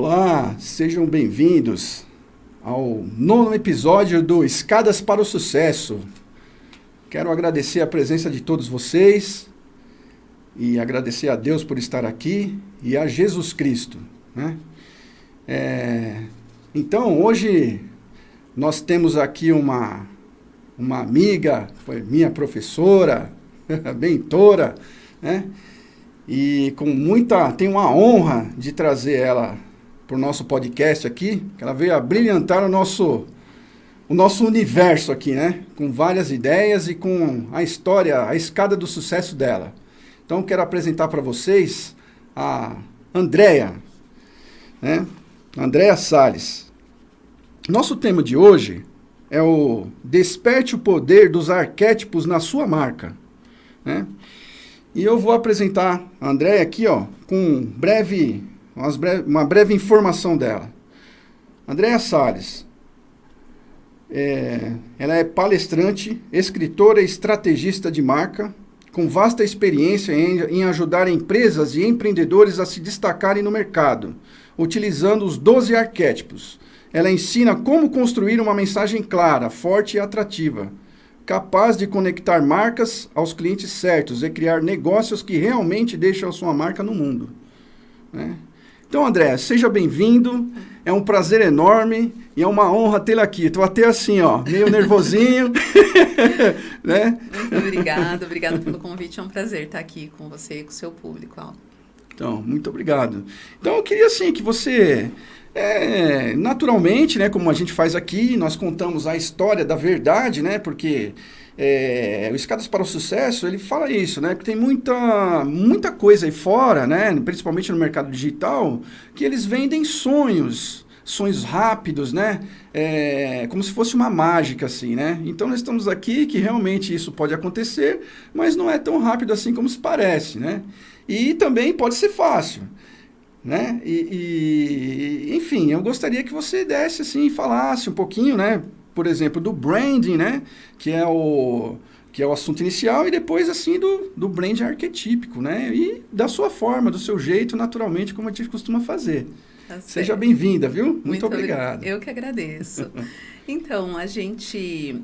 Olá, sejam bem-vindos ao 9º episódio do Escadas para o Sucesso. Quero agradecer a presença de todos vocês e agradecer a Deus por estar aqui e a Jesus Cristo, né? Então, hoje nós temos aqui uma amiga, foi minha professora, mentora, né? E tenho uma honra de trazer ela para o nosso podcast aqui, que ela veio a brilhantar o nosso universo aqui, né? Com várias ideias e com a história, a escada do sucesso dela. Então, quero apresentar para vocês a Andréa, né? Andréa Salles. Nosso tema de hoje é o Desperte o poder dos arquétipos na sua marca, né? E eu vou apresentar a Andréa aqui, ó, com uma breve informação dela. Andréa Salles, ela é palestrante, escritora e estrategista de marca, com vasta experiência em ajudar empresas e empreendedores a se destacarem no mercado, utilizando os 12 arquétipos. Ela ensina como construir uma mensagem clara, forte e atrativa, capaz de conectar marcas aos clientes certos e criar negócios que realmente deixam a sua marca no mundo, né? Então, André, seja bem-vindo, é um prazer enorme e é uma honra tê-la aqui. Estou até assim, ó, meio nervosinho, né? Muito obrigada pelo convite, é um prazer estar aqui com você e com o seu público, ó. Então, muito obrigado. Então, eu queria, assim, que você... naturalmente, né, como a gente faz aqui, nós contamos a história da verdade, né, porque o Escadas para o Sucesso, ele fala isso, né, que tem muita coisa aí fora, né, principalmente no mercado digital, que eles vendem sonhos rápidos, né, como se fosse uma mágica, assim, né. Então, nós estamos aqui que realmente isso pode acontecer, mas não é tão rápido assim como se parece, né, e também pode ser fácil, né? Enfim, eu gostaria que você desse assim, falasse um pouquinho, né? Por exemplo, do branding, né? Que é o assunto inicial, e depois assim do branding arquetípico, né? E da sua forma, do seu jeito, naturalmente, como a gente costuma fazer. Tá. Seja bem-vinda, viu? Muito obrigado. Eu que agradeço. Então,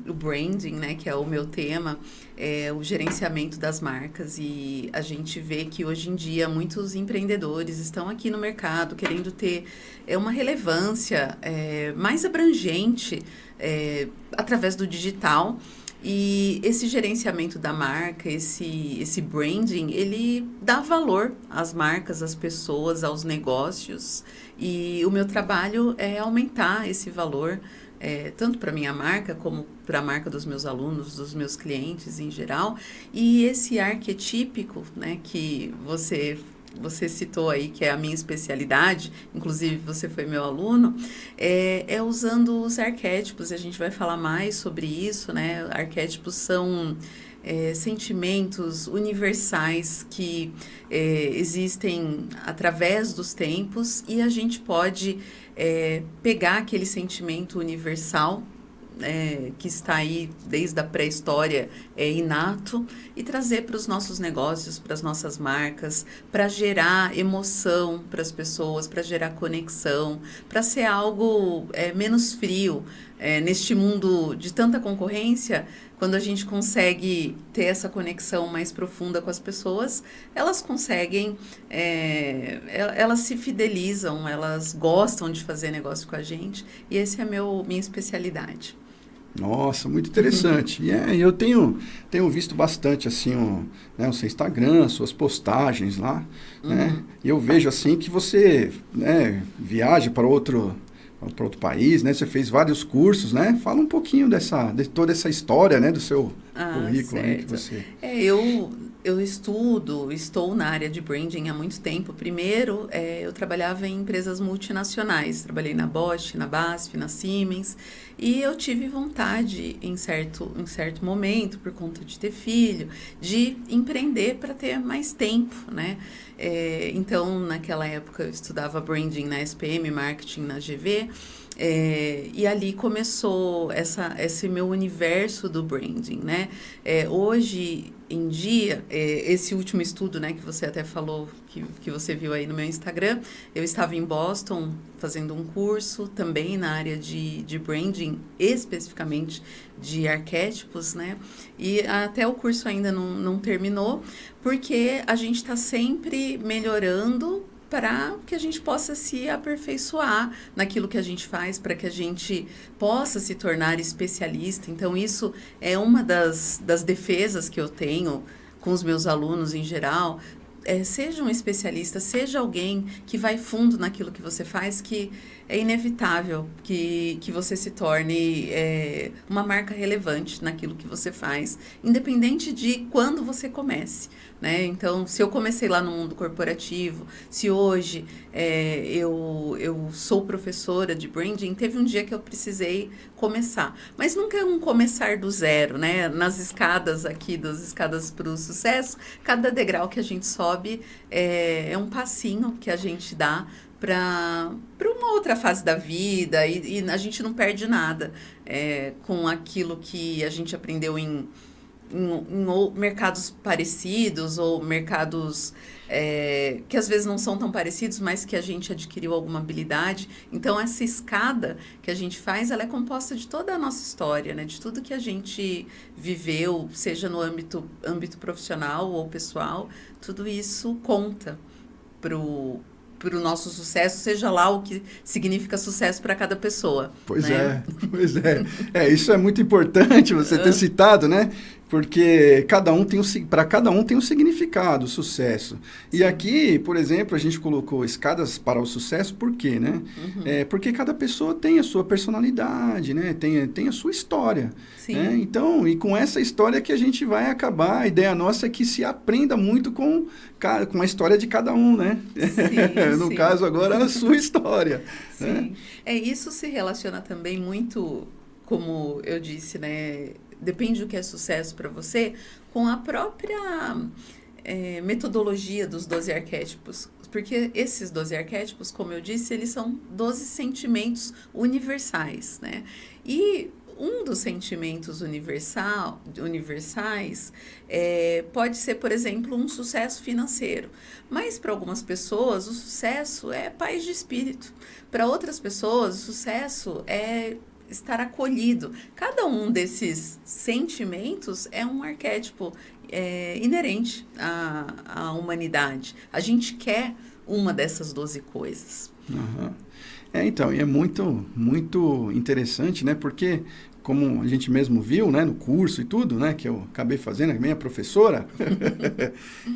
o branding, né, que é o meu tema, é o gerenciamento das marcas, e a gente vê que hoje em dia muitos empreendedores estão aqui no mercado querendo ter uma relevância mais abrangente através do digital. E esse gerenciamento da marca, esse branding, ele dá valor às marcas, às pessoas, aos negócios. E o meu trabalho é aumentar esse valor, tanto para a minha marca, como para a marca dos meus alunos, dos meus clientes em geral. E esse arquetípico, né, que você citou aí, que é a minha especialidade, inclusive você foi meu aluno, é usando os arquétipos, e a gente vai falar mais sobre isso, né? Arquétipos são sentimentos universais que existem através dos tempos, e a gente pode pegar aquele sentimento universal que está aí desde a pré-história, inato, e trazer para os nossos negócios, para as nossas marcas, para gerar emoção para as pessoas, para gerar conexão, para ser algo menos frio. Neste mundo de tanta concorrência, quando a gente consegue ter essa conexão mais profunda com as pessoas, elas conseguem, elas se fidelizam, elas gostam de fazer negócio com a gente, e esse é minha especialidade. Nossa, muito interessante. E eu tenho visto bastante assim o seu Instagram, suas postagens lá, né? E eu vejo assim que você, né, viaja para outro país, né? Você fez vários cursos, né? Fala um pouquinho de toda essa história, né, do seu currículo aí que você... Eu estou na área de branding há muito tempo. Primeiro, eu trabalhava em empresas multinacionais. Trabalhei na Bosch, na BASF, na Siemens. E eu tive vontade, em certo momento, por conta de ter filho, de empreender para ter mais tempo, né? Então, naquela época, eu estudava branding na SPM, marketing na GV. E ali começou esse meu universo do branding, né? Hoje em dia, esse último estudo, né, que você até falou, que você viu aí no meu Instagram, eu estava em Boston fazendo um curso também na área de branding, especificamente de arquétipos, né? E até o curso ainda não terminou, porque a gente está sempre melhorando para que a gente possa se aperfeiçoar naquilo que a gente faz, para que a gente possa se tornar especialista. Então, isso é uma das defesas que eu tenho com os meus alunos em geral. Seja um especialista, seja alguém que vai fundo naquilo que você faz, que é inevitável que você se torne uma marca relevante naquilo que você faz, independente de quando você comece, né? Então, se eu comecei lá no mundo corporativo, se hoje eu sou professora de branding, teve um dia que eu precisei começar. Mas nunca é um começar do zero, né? Nas escadas aqui, das escadas para o sucesso, cada degrau que a gente sobe é um passinho que a gente dá para uma outra fase da vida e a gente não perde nada com aquilo que a gente aprendeu em mercados parecidos ou mercados que às vezes não são tão parecidos, mas que a gente adquiriu alguma habilidade. Então, essa escada que a gente faz, ela é composta de toda a nossa história, né? De tudo que a gente viveu, seja no âmbito profissional ou pessoal, tudo isso conta para o nosso sucesso, seja lá o que significa sucesso para cada pessoa. Pois né? Pois é. Isso é muito importante você ter citado, né? Porque para cada um tem um significado, o sucesso. E aqui, por exemplo, a gente colocou escadas para o sucesso, por quê, né? Porque cada pessoa tem a sua personalidade, né? Tem a sua história. Né? Então, e com essa história que a gente vai acabar, a ideia nossa é que se aprenda muito com a história de cada um, né? Sim, no caso agora, a sua história. Sim. Né? Isso se relaciona também muito, como eu disse, né? Depende do que é sucesso para você, com a própria metodologia dos 12 arquétipos. Porque esses 12 arquétipos, como eu disse, eles são 12 sentimentos universais, né? E um dos sentimentos universais pode ser, por exemplo, um sucesso financeiro. Mas para algumas pessoas, o sucesso é paz de espírito. Para outras pessoas, o sucesso é estar acolhido. Cada um desses sentimentos é um arquétipo inerente à humanidade. A gente quer uma dessas 12 coisas. Uhum. Então, e é muito, muito interessante, né? Porque, como a gente mesmo viu, né, no curso e tudo, né, que eu acabei fazendo, a minha professora,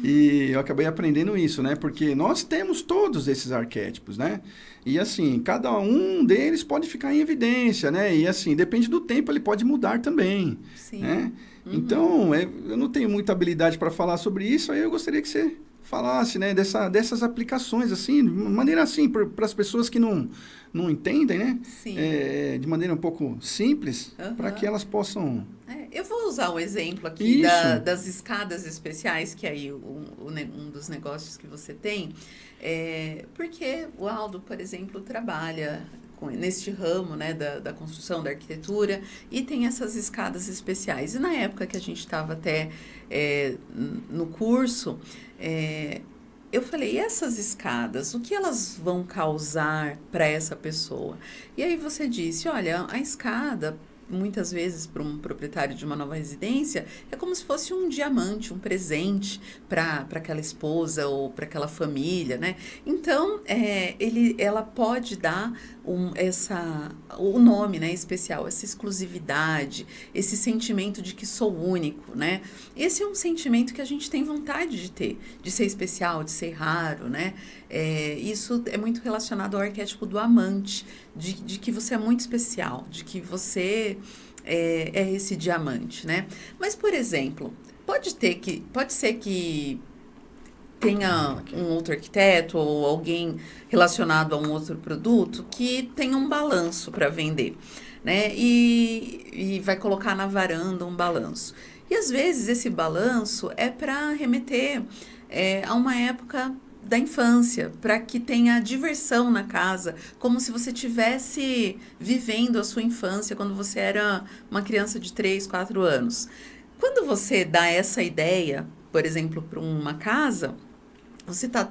e eu acabei aprendendo isso, né? Porque nós temos todos esses arquétipos, né? E assim, cada um deles pode ficar em evidência, né? E assim, depende do tempo, ele pode mudar também. Sim. Né? Então, eu não tenho muita habilidade para falar sobre isso, aí eu gostaria que você falasse, né, dessas aplicações, assim, de maneira assim, para as pessoas que não entendem, né? Sim. De maneira um pouco simples, para que elas possam... Eu vou usar o exemplo aqui das escadas especiais, que aí um dos negócios que você tem, porque o Aldo, por exemplo, trabalha neste ramo, né, da construção, da arquitetura, e tem essas escadas especiais. E na época que a gente estava até no curso, eu falei, e essas escadas, o que elas vão causar para essa pessoa? E aí você disse, olha, a escada, muitas vezes para um proprietário de uma nova residência, é como se fosse um diamante, um presente para aquela esposa ou para aquela família, né? Então, ela pode dar o nome, né, especial, essa exclusividade, esse sentimento de que sou único, né? Esse é um sentimento que a gente tem vontade de ter, de ser especial, de ser raro, né? Isso é muito relacionado ao arquétipo do amante, de que você é muito especial, de que você é esse diamante, né? Mas, por exemplo, pode ser que tenha um outro arquiteto ou alguém relacionado a um outro produto que tenha um balanço para vender, né? E vai colocar na varanda um balanço. E às vezes esse balanço é para remeter a uma época da infância, para que tenha diversão na casa, como se você estivesse vivendo a sua infância quando você era uma criança de 3, 4 anos. Quando você dá essa ideia, por exemplo, para uma casa, você está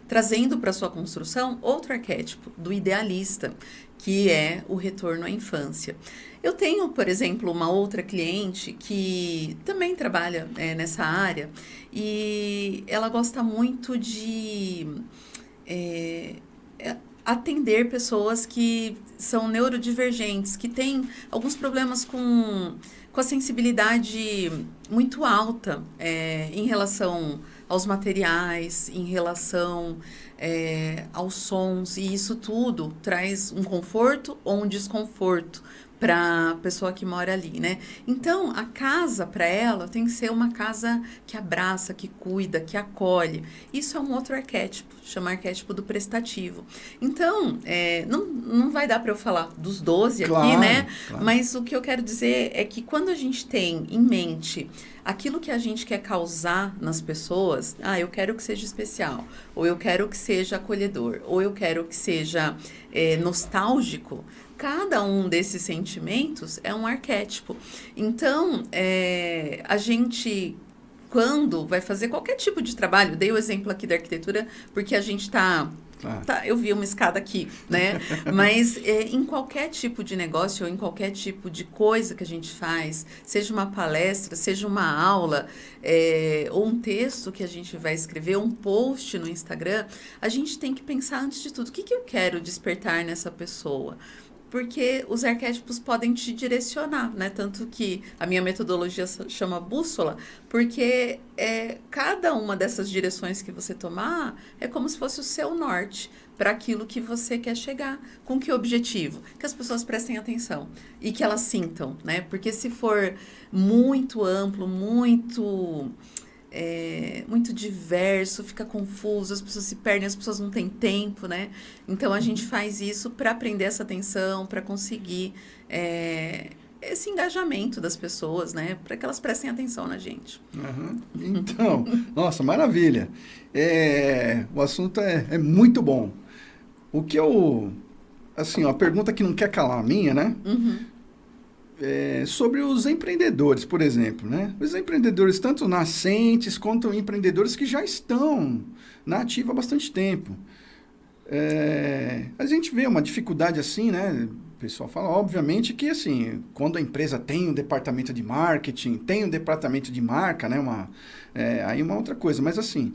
trazendo para sua construção outro arquétipo do idealista, que é o retorno à infância. Eu tenho, por exemplo, uma outra cliente que também trabalha nessa área e ela gosta muito de atender pessoas que são neurodivergentes, que têm alguns problemas com a sensibilidade muito alta em relação aos materiais, em relação aos sons, e isso tudo traz um conforto ou um desconforto para a pessoa que mora ali, né? Então, a casa para ela tem que ser uma casa que abraça, que cuida, que acolhe. Isso é um outro arquétipo, chama arquétipo do prestativo. Então, não vai dar para eu falar dos 12 aqui, né? Claro. Mas o que eu quero dizer é que quando a gente tem em mente aquilo que a gente quer causar nas pessoas, eu quero que seja especial, ou eu quero que seja acolhedor, ou eu quero que seja nostálgico, cada um desses sentimentos é um arquétipo. Então, a gente, quando vai fazer qualquer tipo de trabalho, dei o exemplo aqui da arquitetura, porque a gente eu vi uma escada aqui, né? Mas em qualquer tipo de negócio ou em qualquer tipo de coisa que a gente faz, seja uma palestra, seja uma aula, ou um texto que a gente vai escrever, um post no Instagram, a gente tem que pensar antes de tudo, o que eu quero despertar nessa pessoa? Porque os arquétipos podem te direcionar, né? Tanto que a minha metodologia chama bússola, porque cada uma dessas direções que você tomar é como se fosse o seu norte para aquilo que você quer chegar. Com que objetivo? Que as pessoas prestem atenção e que elas sintam, né? Porque se for muito amplo, muito diverso, fica confuso, as pessoas se perdem, as pessoas não têm tempo, né? Então, a gente faz isso para aprender essa atenção, para conseguir esse engajamento das pessoas, né? Para que elas prestem atenção na gente. Uhum. Então, nossa, maravilha. O assunto é muito bom. O que assim, a pergunta que não quer calar a minha, né? Uhum. Sobre os empreendedores, por exemplo, né? Os empreendedores, tanto nascentes quanto empreendedores que já estão na ativa há bastante tempo. A gente vê uma dificuldade assim, né? O pessoal fala, obviamente, que assim, quando a empresa tem um departamento de marketing, tem um departamento de marca, né? Aí uma outra coisa, mas assim...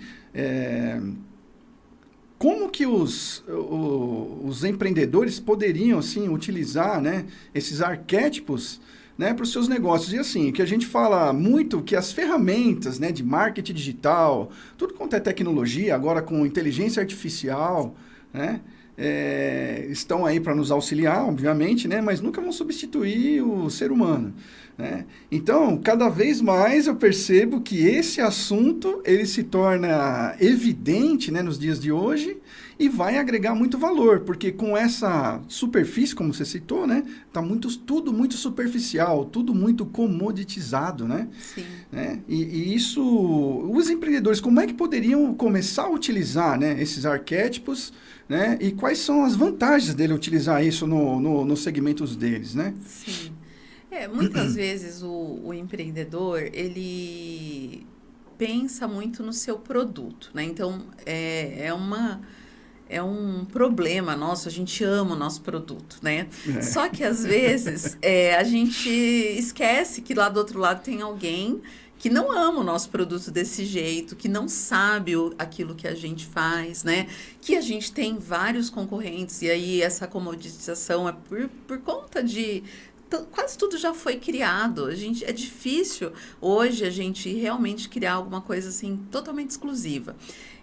Como que os empreendedores poderiam, assim, utilizar, né, esses arquétipos, né, para os seus negócios? E assim, que a gente fala muito que as ferramentas, né, de marketing digital, tudo quanto é tecnologia, agora com inteligência artificial, né, estão aí para nos auxiliar, obviamente, né, mas nunca vão substituir o ser humano. Né? Então, cada vez mais eu percebo que esse assunto ele se torna evidente, né, nos dias de hoje e vai agregar muito valor, porque com essa superfície, como você citou, né, tá tudo muito superficial, tudo muito comoditizado, né? Sim. Né? E isso, os empreendedores, como é que poderiam começar a utilizar, né, esses arquétipos, né? E quais são as vantagens dele utilizar isso nos segmentos deles, né? Sim. Muitas vezes o empreendedor, ele pensa muito no seu produto, né? Então, é um problema nosso, a gente ama o nosso produto, né? Só que, às vezes, a gente esquece que lá do outro lado tem alguém que não ama o nosso produto desse jeito, que não sabe aquilo que a gente faz, né? Que a gente tem vários concorrentes, e aí essa comoditização é por conta de... Quase tudo já foi criado. É difícil hoje a gente realmente criar alguma coisa assim totalmente exclusiva.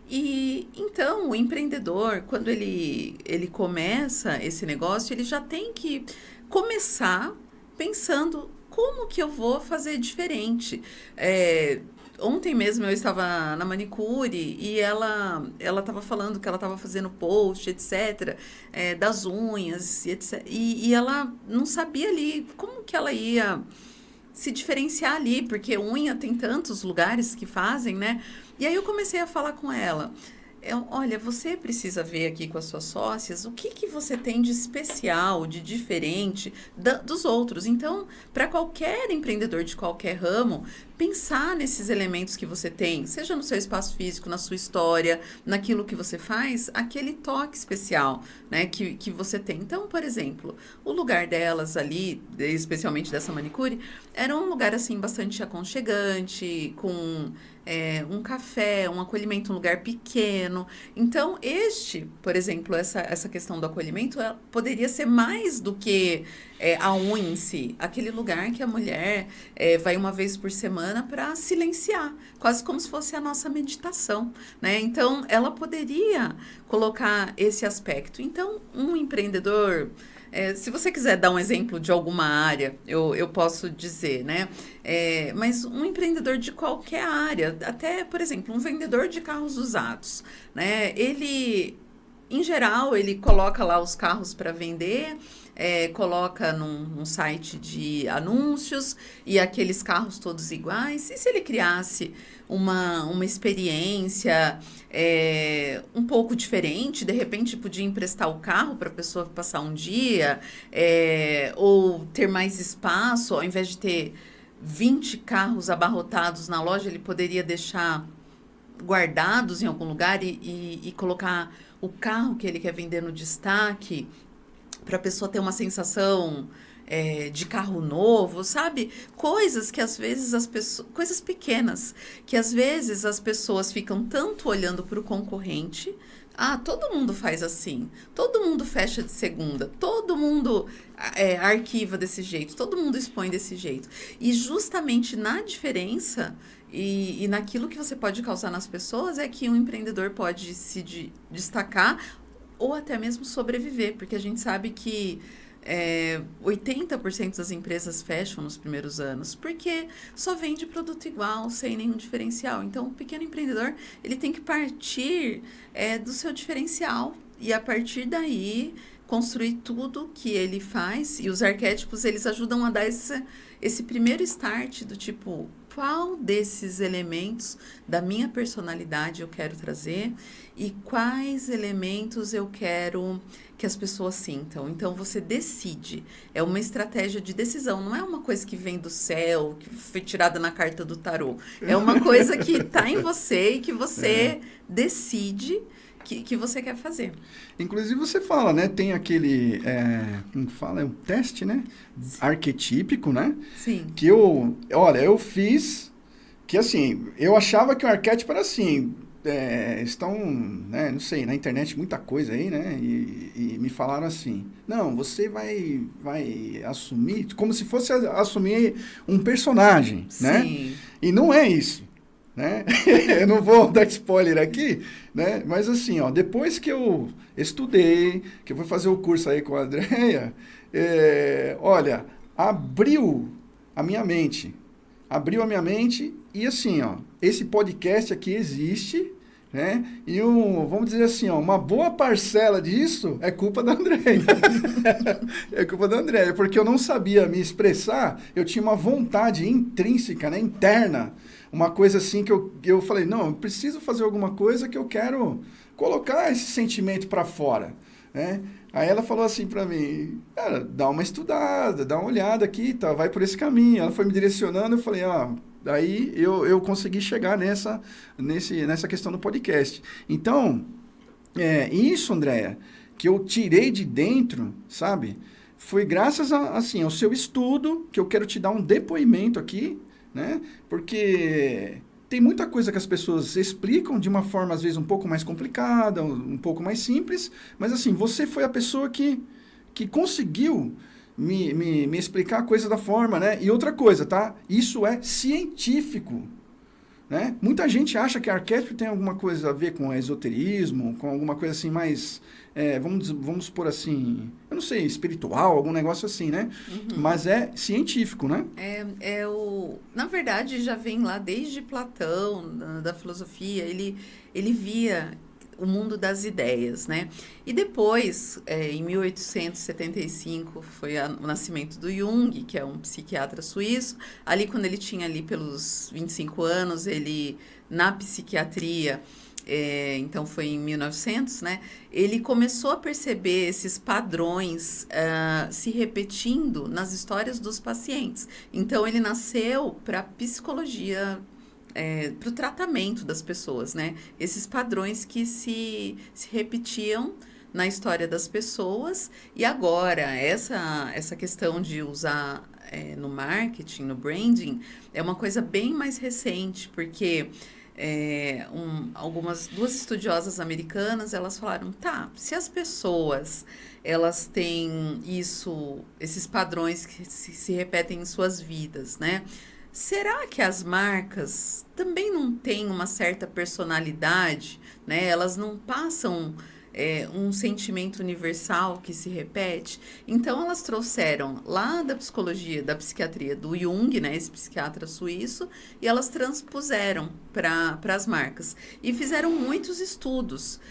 E então o empreendedor, quando ele começa esse negócio, ele já tem que começar pensando como que eu vou fazer diferente. Ontem mesmo eu estava na manicure e ela estava falando que ela estava fazendo post, etc., das unhas, etc. E ela não sabia ali como que ela ia se diferenciar ali, porque unha tem tantos lugares que fazem, né? E aí eu comecei a falar com ela. olha, você precisa ver aqui com as suas sócias o que você tem de especial, de diferente dos outros. Então, para qualquer empreendedor de qualquer ramo, pensar nesses elementos que você tem, seja no seu espaço físico, na sua história, naquilo que você faz, aquele toque especial, né, que você tem. Então, por exemplo, o lugar delas ali, especialmente dessa manicure, era um lugar, assim, bastante aconchegante, com um café, um acolhimento, um lugar pequeno. Então, por exemplo, essa questão do acolhimento, poderia ser mais do que a unha em si. Aquele lugar que a mulher vai uma vez por semana para silenciar, quase como se fosse a nossa meditação, né? Então, ela poderia colocar esse aspecto. Então, um empreendedor... se você quiser dar um exemplo de alguma área, eu posso dizer, né? Mas um empreendedor de qualquer área, até, por exemplo, um vendedor de carros usados, né? Ele, em geral, ele coloca lá os carros para vender, coloca num site de anúncios e aqueles carros todos iguais. E se ele criasse uma experiência um pouco diferente, de repente podia emprestar o carro para a pessoa passar um dia, ou ter mais espaço, ao invés de ter 20 carros abarrotados na loja, ele poderia deixar guardados em algum lugar e colocar o carro que ele quer vender no destaque, para a pessoa ter uma sensação de carro novo, sabe? Coisas que às vezes coisas pequenas, que às vezes as pessoas ficam tanto olhando para o concorrente. Ah, todo mundo faz assim, todo mundo fecha de segunda, todo mundo arquiva desse jeito, todo mundo expõe desse jeito. E justamente na diferença e naquilo que você pode causar nas pessoas é que um empreendedor pode se destacar ou até mesmo sobreviver, porque a gente sabe que 80% das empresas fecham nos primeiros anos, porque só vende produto igual, sem nenhum diferencial. Então, o pequeno empreendedor, ele tem que partir do seu diferencial e, a partir daí, construir tudo que ele faz. E os arquétipos, eles ajudam a dar esse primeiro start do tipo, qual desses elementos da minha personalidade eu quero trazer e quais elementos eu quero que as pessoas sintam. Então, você decide. É uma estratégia de decisão. Não é uma coisa que vem do céu, que foi tirada na carta do tarô. É uma coisa que está em você e que você decide que você quer fazer. Inclusive, você fala, né? Tem aquele, como fala? É um teste, né? Arquetípico, né? Sim. Que eu fiz, que assim, eu achava que o arquétipo era assim, estão, né, não sei, na internet muita coisa aí, né? E me falaram assim, não, você vai assumir, como se fosse assumir um personagem, né? Sim. E não é isso, né? Eu não vou dar spoiler aqui, né? Mas assim, ó, depois que eu estudei, que eu fui fazer o curso aí com a Andrea, olha, abriu a minha mente e assim, ó, esse podcast aqui existe, né? E vamos dizer assim, ó, uma boa parcela disso é culpa da Andrea. É culpa da Andrea, porque eu não sabia me expressar, eu tinha uma vontade intrínseca, né, interna, uma coisa assim que eu falei, não, eu preciso fazer alguma coisa que eu quero colocar esse sentimento para fora, né? Aí ela falou assim para mim, cara, dá uma estudada, dá uma olhada aqui, tá, vai por esse caminho. Ela foi me direcionando, eu falei, daí eu consegui chegar nessa questão do podcast. Então, isso, Andréia, que eu tirei de dentro, sabe? Foi graças assim, ao seu estudo, que eu quero te dar um depoimento aqui, né? Porque tem muita coisa que as pessoas explicam de uma forma, às vezes, um pouco mais complicada, um pouco mais simples, mas assim, você foi a pessoa que conseguiu me explicar a coisa da forma, né? E outra coisa, tá? Isso é científico, né? Muita gente acha que arquétipo tem alguma coisa a ver com esoterismo, com alguma coisa assim mais, vamos supor assim, eu não sei, espiritual, algum negócio assim, né? Uhum. Mas é científico, né? Na verdade, já vem lá desde Platão, da filosofia, ele via o mundo das ideias, né? E depois, em 1875, foi o nascimento do Jung, que é um psiquiatra suíço. Ali, quando ele tinha ali pelos 25 anos, ele, na psiquiatria, então foi em 1900, né? Ele começou a perceber esses padrões se repetindo nas histórias dos pacientes. Então, ele nasceu para psicologia, para o tratamento das pessoas, né? Esses padrões que se repetiam na história das pessoas. E agora, essa questão de usar no marketing, no branding, é uma coisa bem mais recente, porque duas estudiosas americanas, elas falaram, tá, se as pessoas elas têm esses padrões que se repetem em suas vidas, né? Será que as marcas também não têm uma certa personalidade, né? Elas não passam um sentimento universal que se repete? Então, elas trouxeram lá da psicologia, da psiquiatria do Jung, né, esse psiquiatra suíço, e elas transpuseram para as marcas. E fizeram muitos estudos.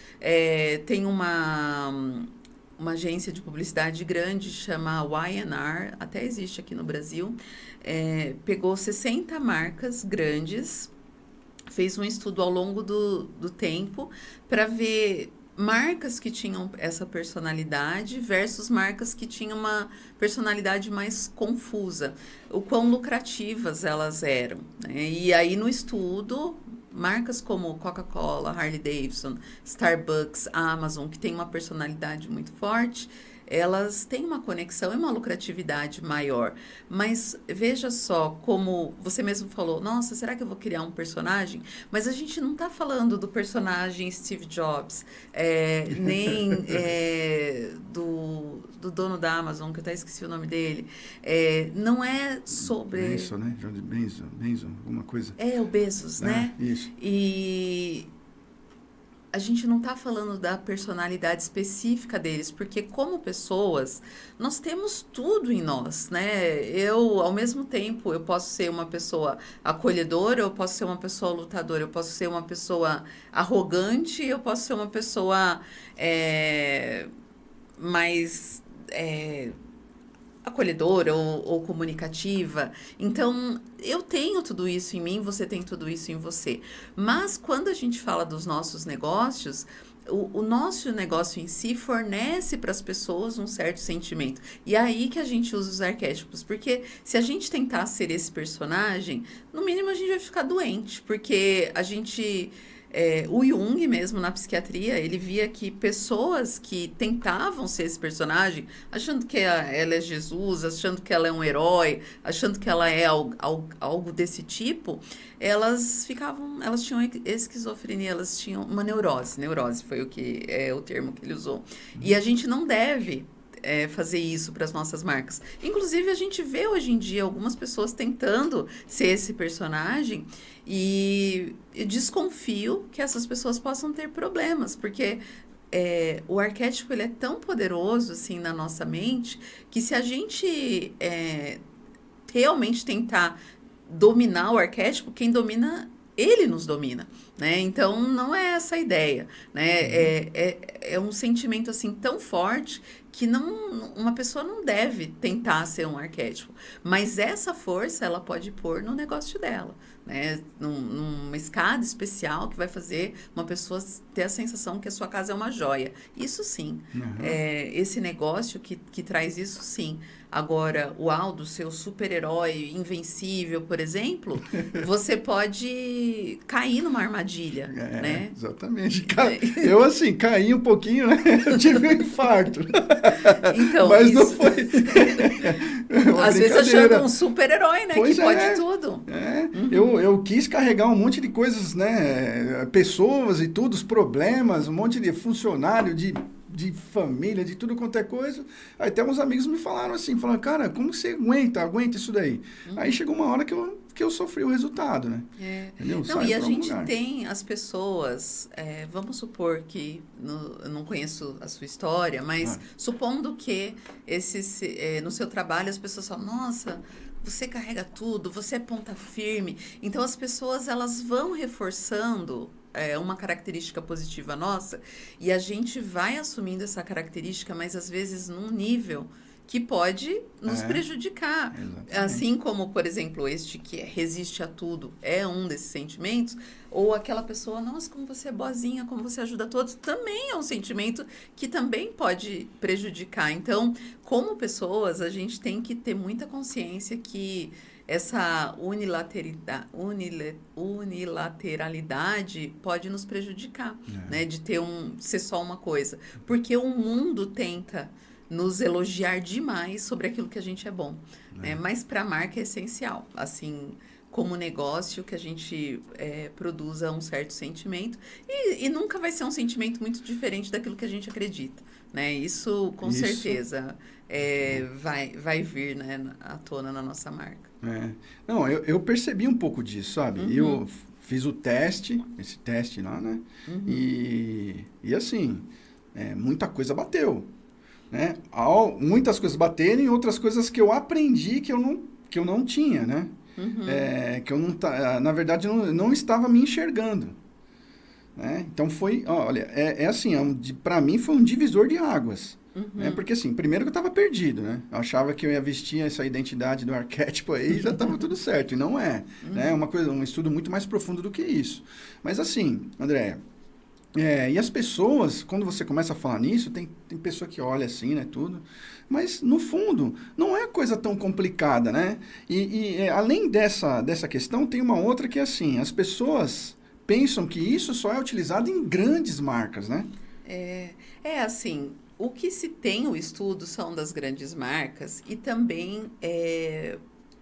Tem uma agência de publicidade grande, chama Y&R, até existe aqui no Brasil, pegou 60 marcas grandes, fez um estudo ao longo do tempo para ver marcas que tinham essa personalidade versus marcas que tinham uma personalidade mais confusa, o quão lucrativas elas eram, né? E aí no estudo, marcas como Coca-Cola, Harley-Davidson, Starbucks, Amazon, que tem uma personalidade muito forte, elas têm uma conexão e uma lucratividade maior. Mas veja só, como você mesmo falou, nossa, será que eu vou criar um personagem? Mas a gente não está falando do personagem Steve Jobs, nem do dono da Amazon, que eu até esqueci o nome dele. Não é sobre... Benson, né? Benson, alguma coisa. O Bezos, né? Isso. E a gente não está falando da personalidade específica deles, porque como pessoas, nós temos tudo em nós, né? Ao mesmo tempo, eu posso ser uma pessoa acolhedora, eu posso ser uma pessoa lutadora, eu posso ser uma pessoa arrogante, eu posso ser uma pessoa mais acolhedora ou comunicativa. Então, eu tenho tudo isso em mim, você tem tudo isso em você. Mas, quando a gente fala dos nossos negócios, o nosso negócio em si fornece para as pessoas um certo sentimento. E é aí que a gente usa os arquétipos. Porque se a gente tentar ser esse personagem, no mínimo a gente vai ficar doente. Porque a gente... o Jung mesmo, na psiquiatria, ele via que pessoas que tentavam ser esse personagem, achando que ela é Jesus, achando que ela é um herói, achando que ela é algo desse tipo, elas tinham esquizofrenia, elas tinham uma neurose foi o termo que ele usou. E a gente não deve fazer isso para as nossas marcas. Inclusive, a gente vê hoje em dia algumas pessoas tentando ser esse personagem e eu desconfio que essas pessoas possam ter problemas, porque o arquétipo ele é tão poderoso assim na nossa mente que se a gente realmente tentar dominar o arquétipo, quem domina ele nos domina, né? Então, não é essa a ideia, né? É um sentimento, assim, tão forte que uma pessoa não deve tentar ser um arquétipo. Mas essa força, ela pode pôr no negócio dela, né? Numa escada especial que vai fazer uma pessoa ter a sensação que a sua casa é uma joia. Isso sim. Uhum. Esse negócio que traz isso, sim. Agora, o Aldo, seu super-herói invencível, por exemplo, você pode cair numa armadilha, né? Exatamente. Eu, assim, caí um pouquinho, né? Eu tive um infarto. Então, mas não foi... Às vezes achando um super-herói, né? Pois que pode tudo. Uhum. Eu quis carregar um monte de coisas, né? Pessoas e tudo, os problemas, um monte de funcionário, de família, de tudo quanto é coisa. Aí até uns amigos me falaram assim, cara, como você aguenta isso daí? Aí chegou uma hora que eu sofri o resultado, né? Entendeu? Não, e a gente tem as pessoas, vamos supor que, eu não conheço a sua história, mas supondo que no seu trabalho as pessoas falam, nossa, você carrega tudo, você é ponta firme. Então as pessoas elas vão reforçando uma característica positiva nossa e a gente vai assumindo essa característica, mas às vezes num nível que pode nos prejudicar. Exatamente. Assim como, por exemplo, este que resiste a tudo é um desses sentimentos, ou aquela pessoa, nossa, como você é boazinha, como você ajuda todos, também é um sentimento que também pode prejudicar. Então, como pessoas, a gente tem que ter muita consciência que essa unilateralidade pode nos prejudicar, né? De ser só uma coisa. Porque o mundo tenta nos elogiar demais sobre aquilo que a gente é bom, né? Mas para a marca é essencial, assim, como negócio, que a gente produza um certo sentimento e nunca vai ser um sentimento muito diferente daquilo que a gente acredita, né? Isso, com certeza, vai vir, né, à tona na nossa marca. Não, eu percebi um pouco disso, sabe? Eu fiz esse teste lá, né? E assim, muita coisa bateu. Né? Muitas coisas baterem e outras coisas que eu aprendi que eu não tinha, né? Que eu não na verdade não estava me enxergando, né? Então foi, olha, assim, para mim foi um divisor de águas, né? Porque assim, primeiro que eu estava perdido, né? Eu achava que eu ia vestir essa identidade do arquétipo aí e já estava tudo certo, e não é, né? Um estudo muito mais profundo do que isso. Mas assim, Andréia, e as pessoas, quando você começa a falar nisso, tem pessoa que olha assim, né, tudo, mas no fundo não é coisa tão complicada, né? E além dessa questão, tem uma outra que é assim, as pessoas pensam que isso só é utilizado em grandes marcas, né? Assim, o que se tem o estudo são das grandes marcas e também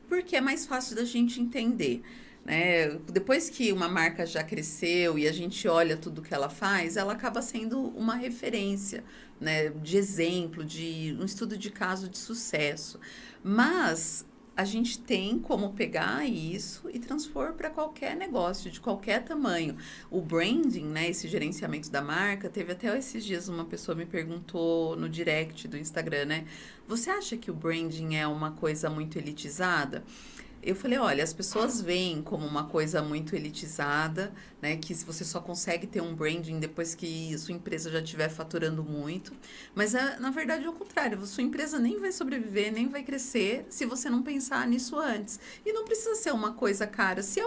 porque é mais fácil da gente entender. Né? Depois que uma marca já cresceu e a gente olha tudo que ela faz, ela acaba sendo uma referência, né? De exemplo, de um estudo de caso de sucesso. Mas a gente tem como pegar isso e transpor para qualquer negócio, de qualquer tamanho. O branding, né, esse gerenciamento da marca, teve até esses dias uma pessoa me perguntou no direct do Instagram, né? Você acha que o branding é uma coisa muito elitizada? Eu falei, olha, as pessoas veem como uma coisa muito elitizada, né? Que você só consegue ter um branding depois que sua empresa já estiver faturando muito. Mas, na verdade, é o contrário. Sua empresa nem vai sobreviver, nem vai crescer se você não pensar nisso antes. E não precisa ser uma coisa cara. Se é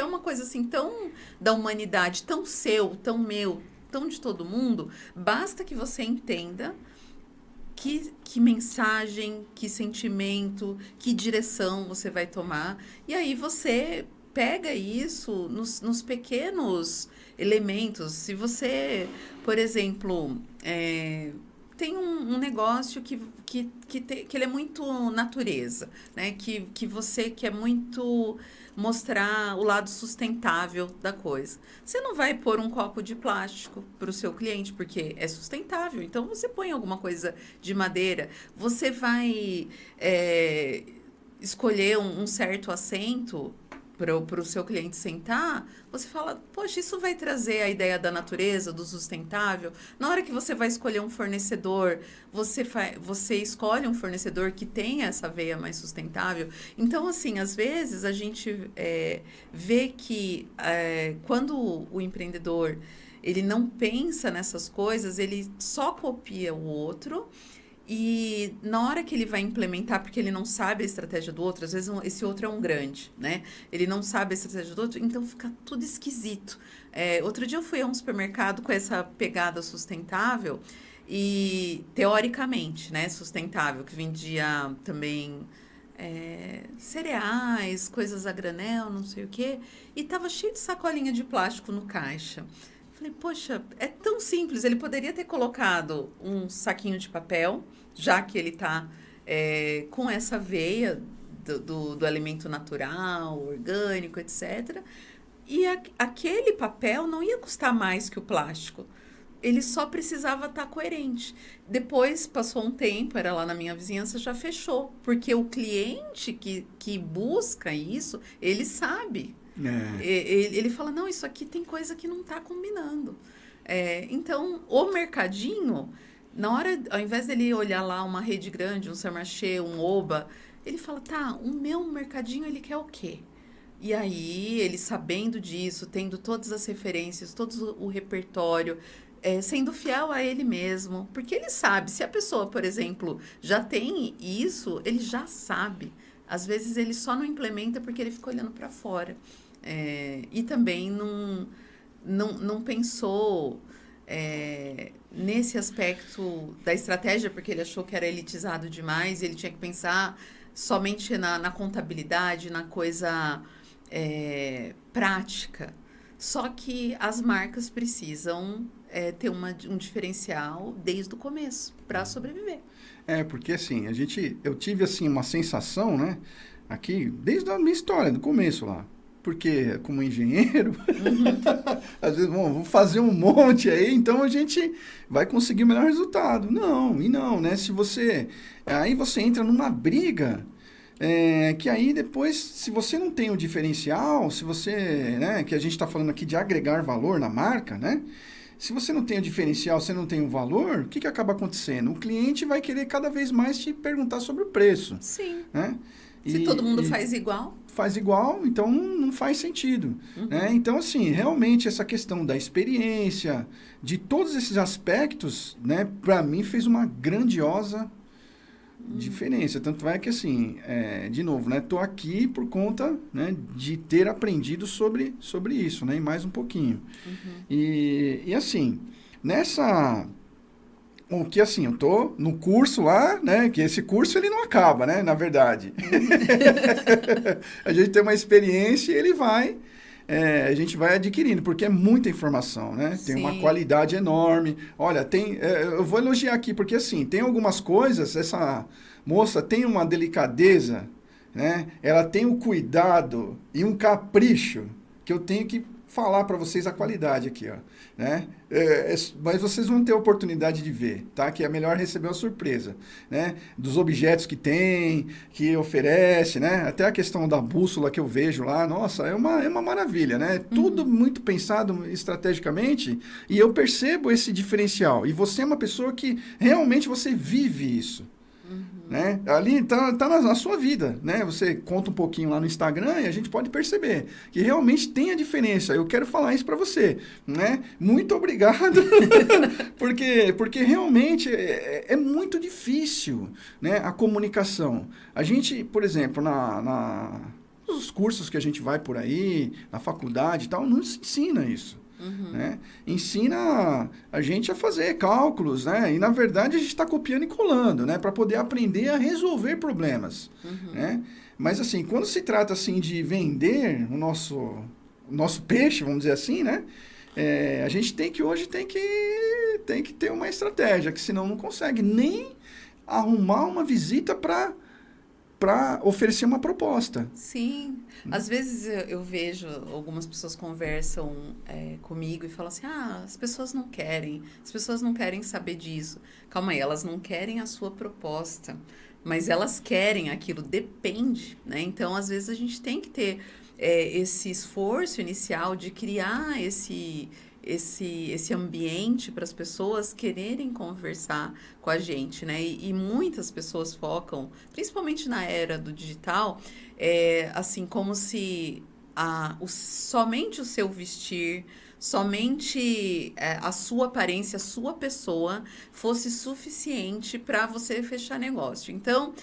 uma coisa assim tão da humanidade, tão seu, tão meu, tão de todo mundo, basta que você entenda que mensagem, que sentimento, que direção você vai tomar. E aí você pega isso nos pequenos elementos. Se você, por exemplo, tem um negócio que ele é muito natureza, né? Que você quer muito mostrar o lado sustentável da coisa. Você não vai pôr um copo de plástico para o seu cliente, porque é sustentável. Então, você põe alguma coisa de madeira. Você vai escolher um certo assento para o seu cliente sentar, você fala, poxa, isso vai trazer a ideia da natureza, do sustentável. Na hora que você vai escolher um fornecedor, você escolhe um fornecedor que tenha essa veia mais sustentável. Então, assim, às vezes a gente vê que quando o empreendedor ele não pensa nessas coisas, ele só copia o outro. E na hora que ele vai implementar, porque ele não sabe a estratégia do outro, às vezes esse outro é um grande, né? Ele não sabe a estratégia do outro, então fica tudo esquisito. Outro dia eu fui a um supermercado com essa pegada sustentável e, teoricamente, né, sustentável, que vendia também cereais, coisas a granel, não sei o quê, e tava cheio de sacolinha de plástico no caixa. Falei, poxa, é tão simples. Ele poderia ter colocado um saquinho de papel, já que ele está com essa veia do alimento natural, orgânico, etc. E aquele papel não ia custar mais que o plástico. Ele só precisava estar coerente. Depois, passou um tempo, era lá na minha vizinhança, já fechou. Porque o cliente que busca isso, ele sabe. Ele fala, não, isso aqui tem coisa que não está combinando. Então, o mercadinho, na hora, ao invés dele olhar lá uma rede grande, um Supermarché, um Oba, ele fala, tá, o meu mercadinho, ele quer o quê? E aí, ele sabendo disso, tendo todas as referências, todo o repertório, sendo fiel a ele mesmo. Porque ele sabe, se a pessoa, por exemplo, já tem isso, ele já sabe. Às vezes ele só não implementa porque ele fica olhando para fora. E também não pensou nesse aspecto da estratégia, porque ele achou que era elitizado demais, ele tinha que pensar somente na contabilidade, na coisa prática. Só que as marcas precisam ter um diferencial desde o começo para sobreviver. Porque assim, eu tive assim uma sensação, né, aqui, desde a minha história, do começo lá. Porque, como engenheiro, às vezes, vou fazer um monte aí, então a gente vai conseguir o melhor resultado. Não, né? Aí você entra numa briga, que aí depois, se você não tem um diferencial, se você, né, que a gente está falando aqui de agregar valor na marca, né? Se você não tem o diferencial, você não tem o valor, o que acaba acontecendo? O cliente vai querer cada vez mais te perguntar sobre o preço. Sim. Né? Se todo mundo faz igual. Faz igual, então não faz sentido. Né? Então, assim, realmente essa questão da experiência, de todos esses aspectos, né, para mim fez uma grandiosa diferença. Tanto é que, assim, de novo, né, tô aqui por conta, né, de ter aprendido sobre isso, né, e mais um pouquinho. E assim, assim, eu tô no curso lá, né? Que esse curso ele não acaba, né? Na verdade. A gente tem uma experiência e a gente vai adquirindo, porque é muita informação, né? Tem uma qualidade enorme. Olha, eu vou elogiar aqui, porque assim, tem algumas coisas, essa moça tem uma delicadeza, né? Ela tem um cuidado e um capricho que eu tenho que falar para vocês a qualidade aqui, ó, né? Mas vocês vão ter a oportunidade de ver, tá? Que é melhor receber uma surpresa, né? Dos objetos que tem, que oferece, né? Até a questão da bússola que eu vejo lá, nossa, é uma maravilha, né? Tudo muito pensado estrategicamente e eu percebo esse diferencial. E você é uma pessoa que realmente você vive isso. Né? Ali tá na sua vida, né? Você conta um pouquinho lá no Instagram e a gente pode perceber que realmente tem a diferença. Eu quero falar isso para você, né? Muito obrigado, porque realmente é muito difícil, né? A comunicação. A gente, por exemplo, nos cursos que a gente vai por aí, na faculdade e tal, não se ensina isso. Né? Ensina a gente a fazer cálculos, né? E na verdade a gente está copiando e colando, né? Para poder aprender a resolver problemas, né? Mas assim, quando se trata assim de vender o nosso peixe, vamos dizer assim, né? A gente hoje tem que ter uma estratégia, que senão não consegue nem arrumar uma visita para oferecer uma proposta. Sim. Às vezes eu vejo algumas pessoas conversam comigo e falam assim, as pessoas não querem saber disso. Calma aí, elas não querem a sua proposta, mas elas querem aquilo, depende, né? Então, às vezes a gente tem que ter esse esforço inicial de criar esse ambiente para as pessoas quererem conversar com a gente, né? E muitas pessoas focam, principalmente na era do digital, assim, como se somente o seu vestir, somente a sua aparência, a sua pessoa fosse suficiente para você fechar negócio. Então,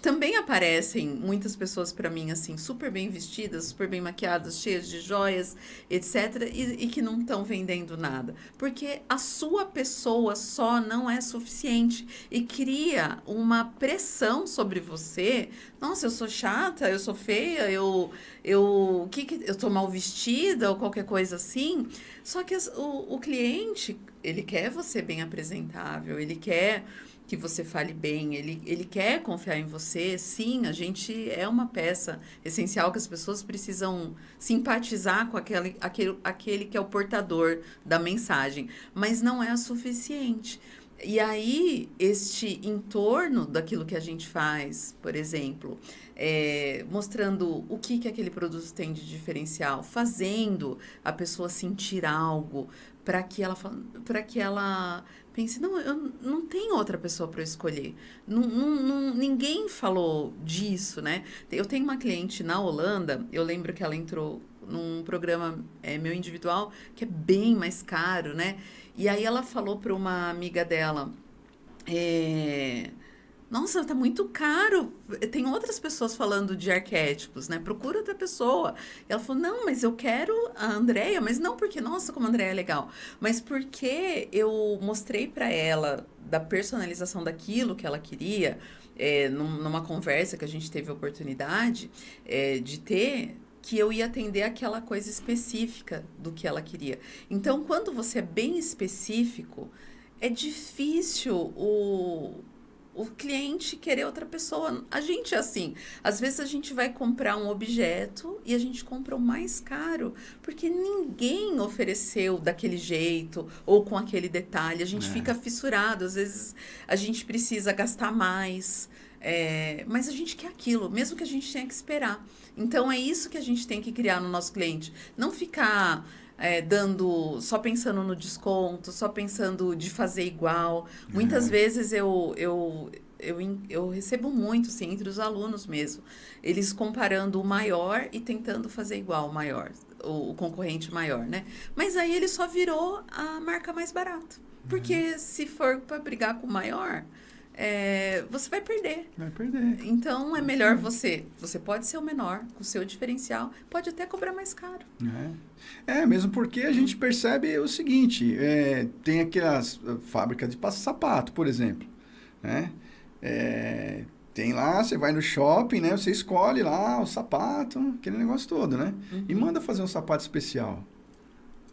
também aparecem muitas pessoas para mim assim super bem vestidas, super bem maquiadas, cheias de joias, etc, e que não estão vendendo nada, porque a sua pessoa só não é suficiente e cria uma pressão sobre você. Nossa, eu sou chata, eu sou feia, eu tô mal vestida ou qualquer coisa assim. Só que o cliente, ele quer você bem apresentável, ele quer que você fale bem, ele quer confiar em você. Sim, a gente é uma peça essencial que as pessoas precisam simpatizar com aquele que é o portador da mensagem, mas não é o suficiente. E aí, este entorno daquilo que a gente faz, por exemplo, mostrando o que aquele produto tem de diferencial, fazendo a pessoa sentir algo, para que ela pense, não, eu não tenho outra pessoa para eu escolher. Ninguém falou disso, né? Eu tenho uma cliente na Holanda, eu lembro que ela entrou num programa meu individual, que é bem mais caro, né? E aí ela falou para uma amiga dela, nossa, tá muito caro. Tem outras pessoas falando de arquétipos, né? Procura outra pessoa. Ela falou, não, mas eu quero a Andrea, mas não porque, nossa, como a Andrea é legal, mas porque eu mostrei para ela da personalização daquilo que ela queria, numa conversa que a gente teve a oportunidade de ter, que eu ia atender aquela coisa específica do que ela queria. Então, quando você é bem específico, é difícil o cliente querer outra pessoa. A gente é assim. Às vezes a gente vai comprar um objeto e a gente compra o mais caro, porque ninguém ofereceu daquele jeito ou com aquele detalhe. A gente fica fissurado. Às vezes a gente precisa gastar mais. Mas a gente quer aquilo, mesmo que a gente tenha que esperar. Então é isso que a gente tem que criar no nosso cliente. Não ficar só pensando no desconto, só pensando de fazer igual. Muitas vezes eu recebo muito, assim, entre os alunos mesmo. Eles comparando o maior e tentando fazer igual o maior, o concorrente maior, né? Mas aí ele só virou a marca mais barata. Porque se for para brigar com o maior, você vai perder. Vai perder. Então, é melhor você pode ser o menor, com o seu diferencial, pode até cobrar mais caro. Mesmo porque a gente percebe o seguinte, tem aquelas fábricas de sapato, por exemplo, né? Tem lá, você vai no shopping, né? Você escolhe lá o sapato, aquele negócio todo, né? E manda fazer um sapato especial,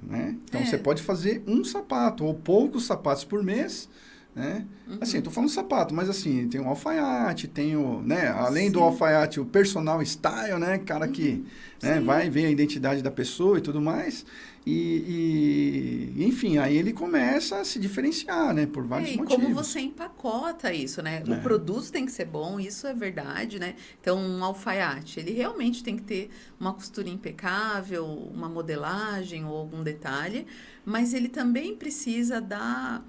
né? Então, você pode fazer um sapato ou poucos sapatos por mês, né? Assim, eu tô falando sapato, mas assim, tem um alfaiate, tem o, né, além do alfaiate, o personal style, né, cara que, né, vai ver a identidade da pessoa e tudo mais, e enfim, aí ele começa a se diferenciar, né, por vários motivos. E como você empacota isso, né, o produto tem que ser bom, isso é verdade, né, então um alfaiate, ele realmente tem que ter uma costura impecável, uma modelagem ou algum detalhe, mas ele também precisa dar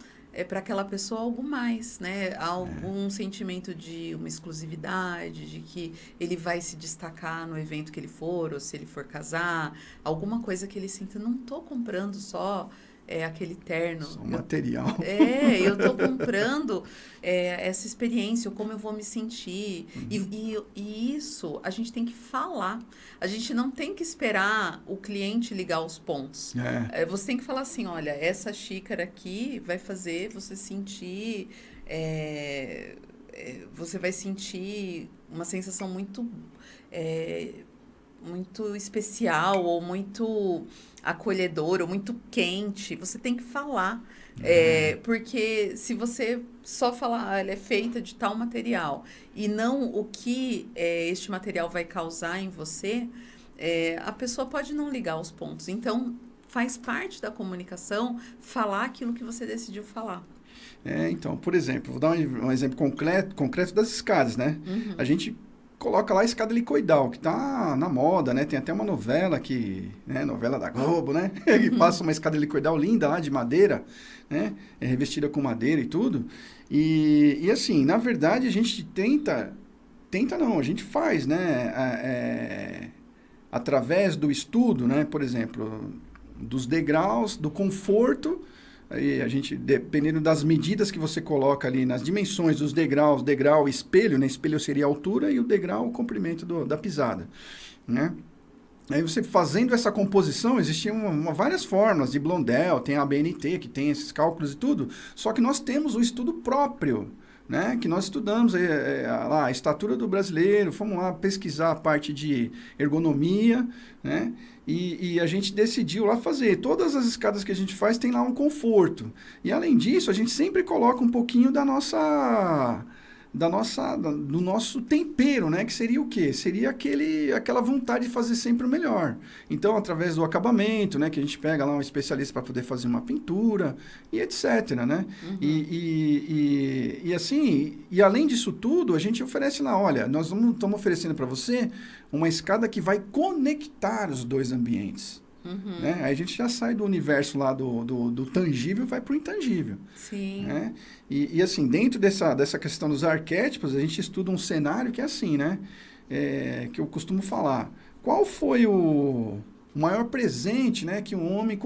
para aquela pessoa algo mais, né? Algum sentimento de uma exclusividade, de que ele vai se destacar no evento que ele for, ou se ele for casar, alguma coisa que ele sinta, não estou comprando só aquele terno. Só material. Eu estou comprando essa experiência, como eu vou me sentir. E isso a gente tem que falar. A gente não tem que esperar o cliente ligar os pontos. Você tem que falar assim, olha, essa xícara aqui vai fazer você sentir... você vai sentir uma sensação muito... muito especial ou muito acolhedor ou muito quente, você tem que falar. Porque se você só falar, ela é feita de tal material e não o que este material vai causar em você, a pessoa pode não ligar os pontos. Então, faz parte da comunicação falar aquilo que você decidiu falar. Então, por exemplo, vou dar um exemplo concreto das escadas, né? A gente coloca lá a escada helicoidal, que tá na moda, né? Tem até uma novela novela da Globo, né? Que passa uma escada helicoidal linda lá, de madeira, né? Revestida com madeira e tudo. E assim, na verdade, a gente a gente faz, né? Através do estudo, né? Por exemplo, dos degraus, do conforto. Aí a gente, dependendo das medidas que você coloca ali, nas dimensões dos degraus, degrau, espelho, né? Espelho seria a altura e o degrau o comprimento da pisada, né? Aí você fazendo essa composição, existiam várias fórmulas de Blondel, tem a ABNT, que tem esses cálculos e tudo, só que nós temos um estudo próprio, né, que nós estudamos lá, a estatura do brasileiro, fomos lá pesquisar a parte de ergonomia, né, e a gente decidiu lá fazer. Todas as escadas que a gente faz tem lá um conforto. E além disso, a gente sempre coloca um pouquinho do nosso tempero, né? Que seria o quê? Seria aquela vontade de fazer sempre o melhor. Então, através do acabamento, né? Que a gente pega lá um especialista para poder fazer uma pintura e etc, né? E assim, e além disso tudo, a gente oferece lá, olha, nós estamos oferecendo para você uma escada que vai conectar os dois ambientes. Né? Aí a gente já sai do universo lá do tangível e vai para o intangível. Sim. Né? E assim, dentro dessa questão dos arquétipos, a gente estuda um cenário que é assim, né? Que eu costumo falar. Qual foi o o maior presente, né, que um homem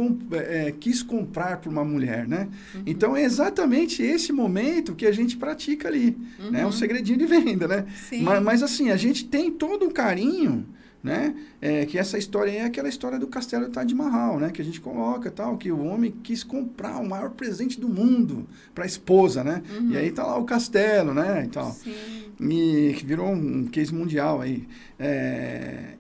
quis comprar para uma mulher, né? Uhum. Então, é exatamente esse momento que a gente pratica ali, né? Um segredinho de venda, né? Sim. Mas, assim, a gente tem todo um carinho, né? Que essa história é aquela história do castelo de Taj Mahal, né? Que a gente coloca, tal, que o homem quis comprar o maior presente do mundo para a esposa, né? E aí tá lá o castelo, né? E tal. Sim. E que virou um case mundial aí.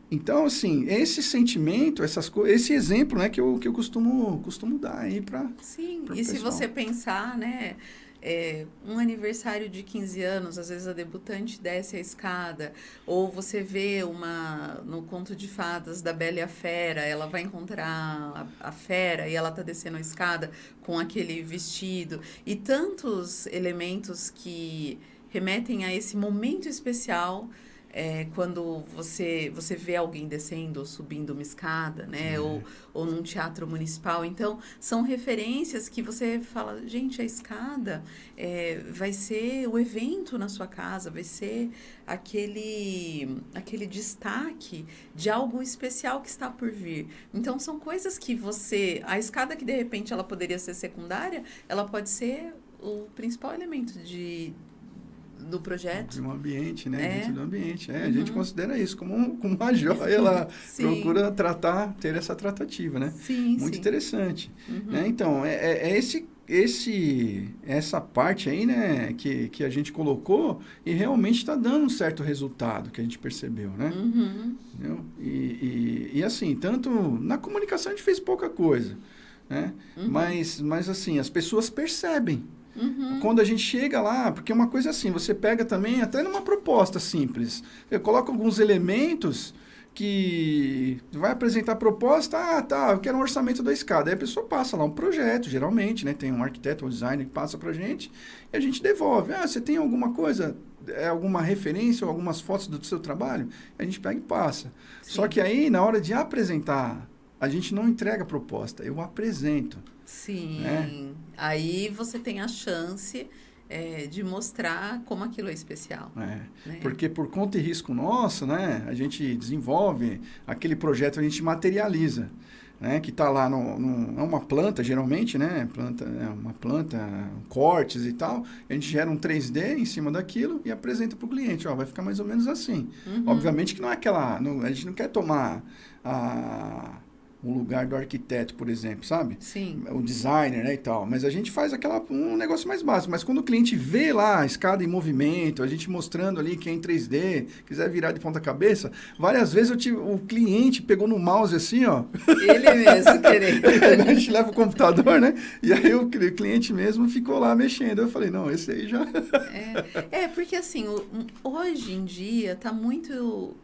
Então, assim, esse sentimento, esse exemplo, né, que eu costumo dar aí para Sim, pro e se pessoal. você pensar, né, um aniversário de 15 anos, às vezes a debutante desce a escada, ou você vê no conto de fadas da Bela e a Fera, ela vai encontrar a fera e ela tá descendo a escada com aquele vestido, e tantos elementos que remetem a esse momento especial. Quando você vê alguém descendo ou subindo uma escada, né? Ou num teatro municipal. Então, são referências que você fala, gente, a escada vai ser o evento na sua casa, vai ser aquele destaque de algo especial que está por vir. Então, são coisas que a escada que de repente ela poderia ser secundária, ela pode ser o principal elemento do projeto. De um ambiente, né? Dentro do ambiente. A Uhum. gente considera isso como uma joia, ela Sim. procura ter essa tratativa, né? Sim, Muito sim. interessante. Né? Então, essa parte aí, né, que a gente colocou e realmente está dando um certo resultado que a gente percebeu, né? Entendeu? E assim, tanto na comunicação a gente fez pouca coisa, né? Mas assim, as pessoas percebem. Quando a gente chega lá, porque uma coisa assim, você pega também, até numa proposta simples, eu coloco alguns elementos que vai apresentar a proposta, eu quero um orçamento da escada. Aí a pessoa passa lá um projeto, geralmente, né? Tem um arquiteto ou designer que passa pra gente e a gente devolve. Você tem alguma coisa, alguma referência ou algumas fotos do seu trabalho? A gente pega e passa. Sim. Só que aí, na hora de apresentar, a gente não entrega a proposta, eu apresento. Sim. Né? Aí você tem a chance de mostrar como aquilo é especial. Né? Porque por conta e risco nosso, né, a gente desenvolve aquele projeto, a gente materializa. Né, que está lá é uma planta, geralmente, né? Uma planta, cortes e tal. A gente gera um 3D em cima daquilo e apresenta para o cliente. Vai ficar mais ou menos assim. Obviamente que não é aquela... a gente não quer tomar o lugar do arquiteto, por exemplo, sabe? Sim. O designer, né, e tal. Mas a gente faz um negócio mais básico. Mas quando o cliente vê lá a escada em movimento, a gente mostrando ali que é em 3D, quiser virar de ponta cabeça, várias vezes o cliente pegou no mouse assim, ó. Ele mesmo querendo. A gente leva o computador, né? E aí o cliente mesmo ficou lá mexendo. Eu falei, não, esse aí já... Porque assim, hoje em dia tá muito...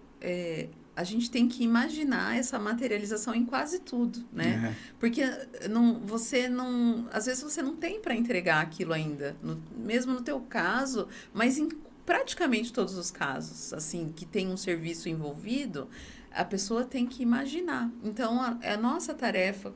a gente tem que imaginar essa materialização em quase tudo, né? Porque às vezes você não tem para entregar aquilo ainda, mesmo no teu caso, mas em praticamente todos os casos, assim, que tem um serviço envolvido, a pessoa tem que imaginar. Então, a nossa tarefa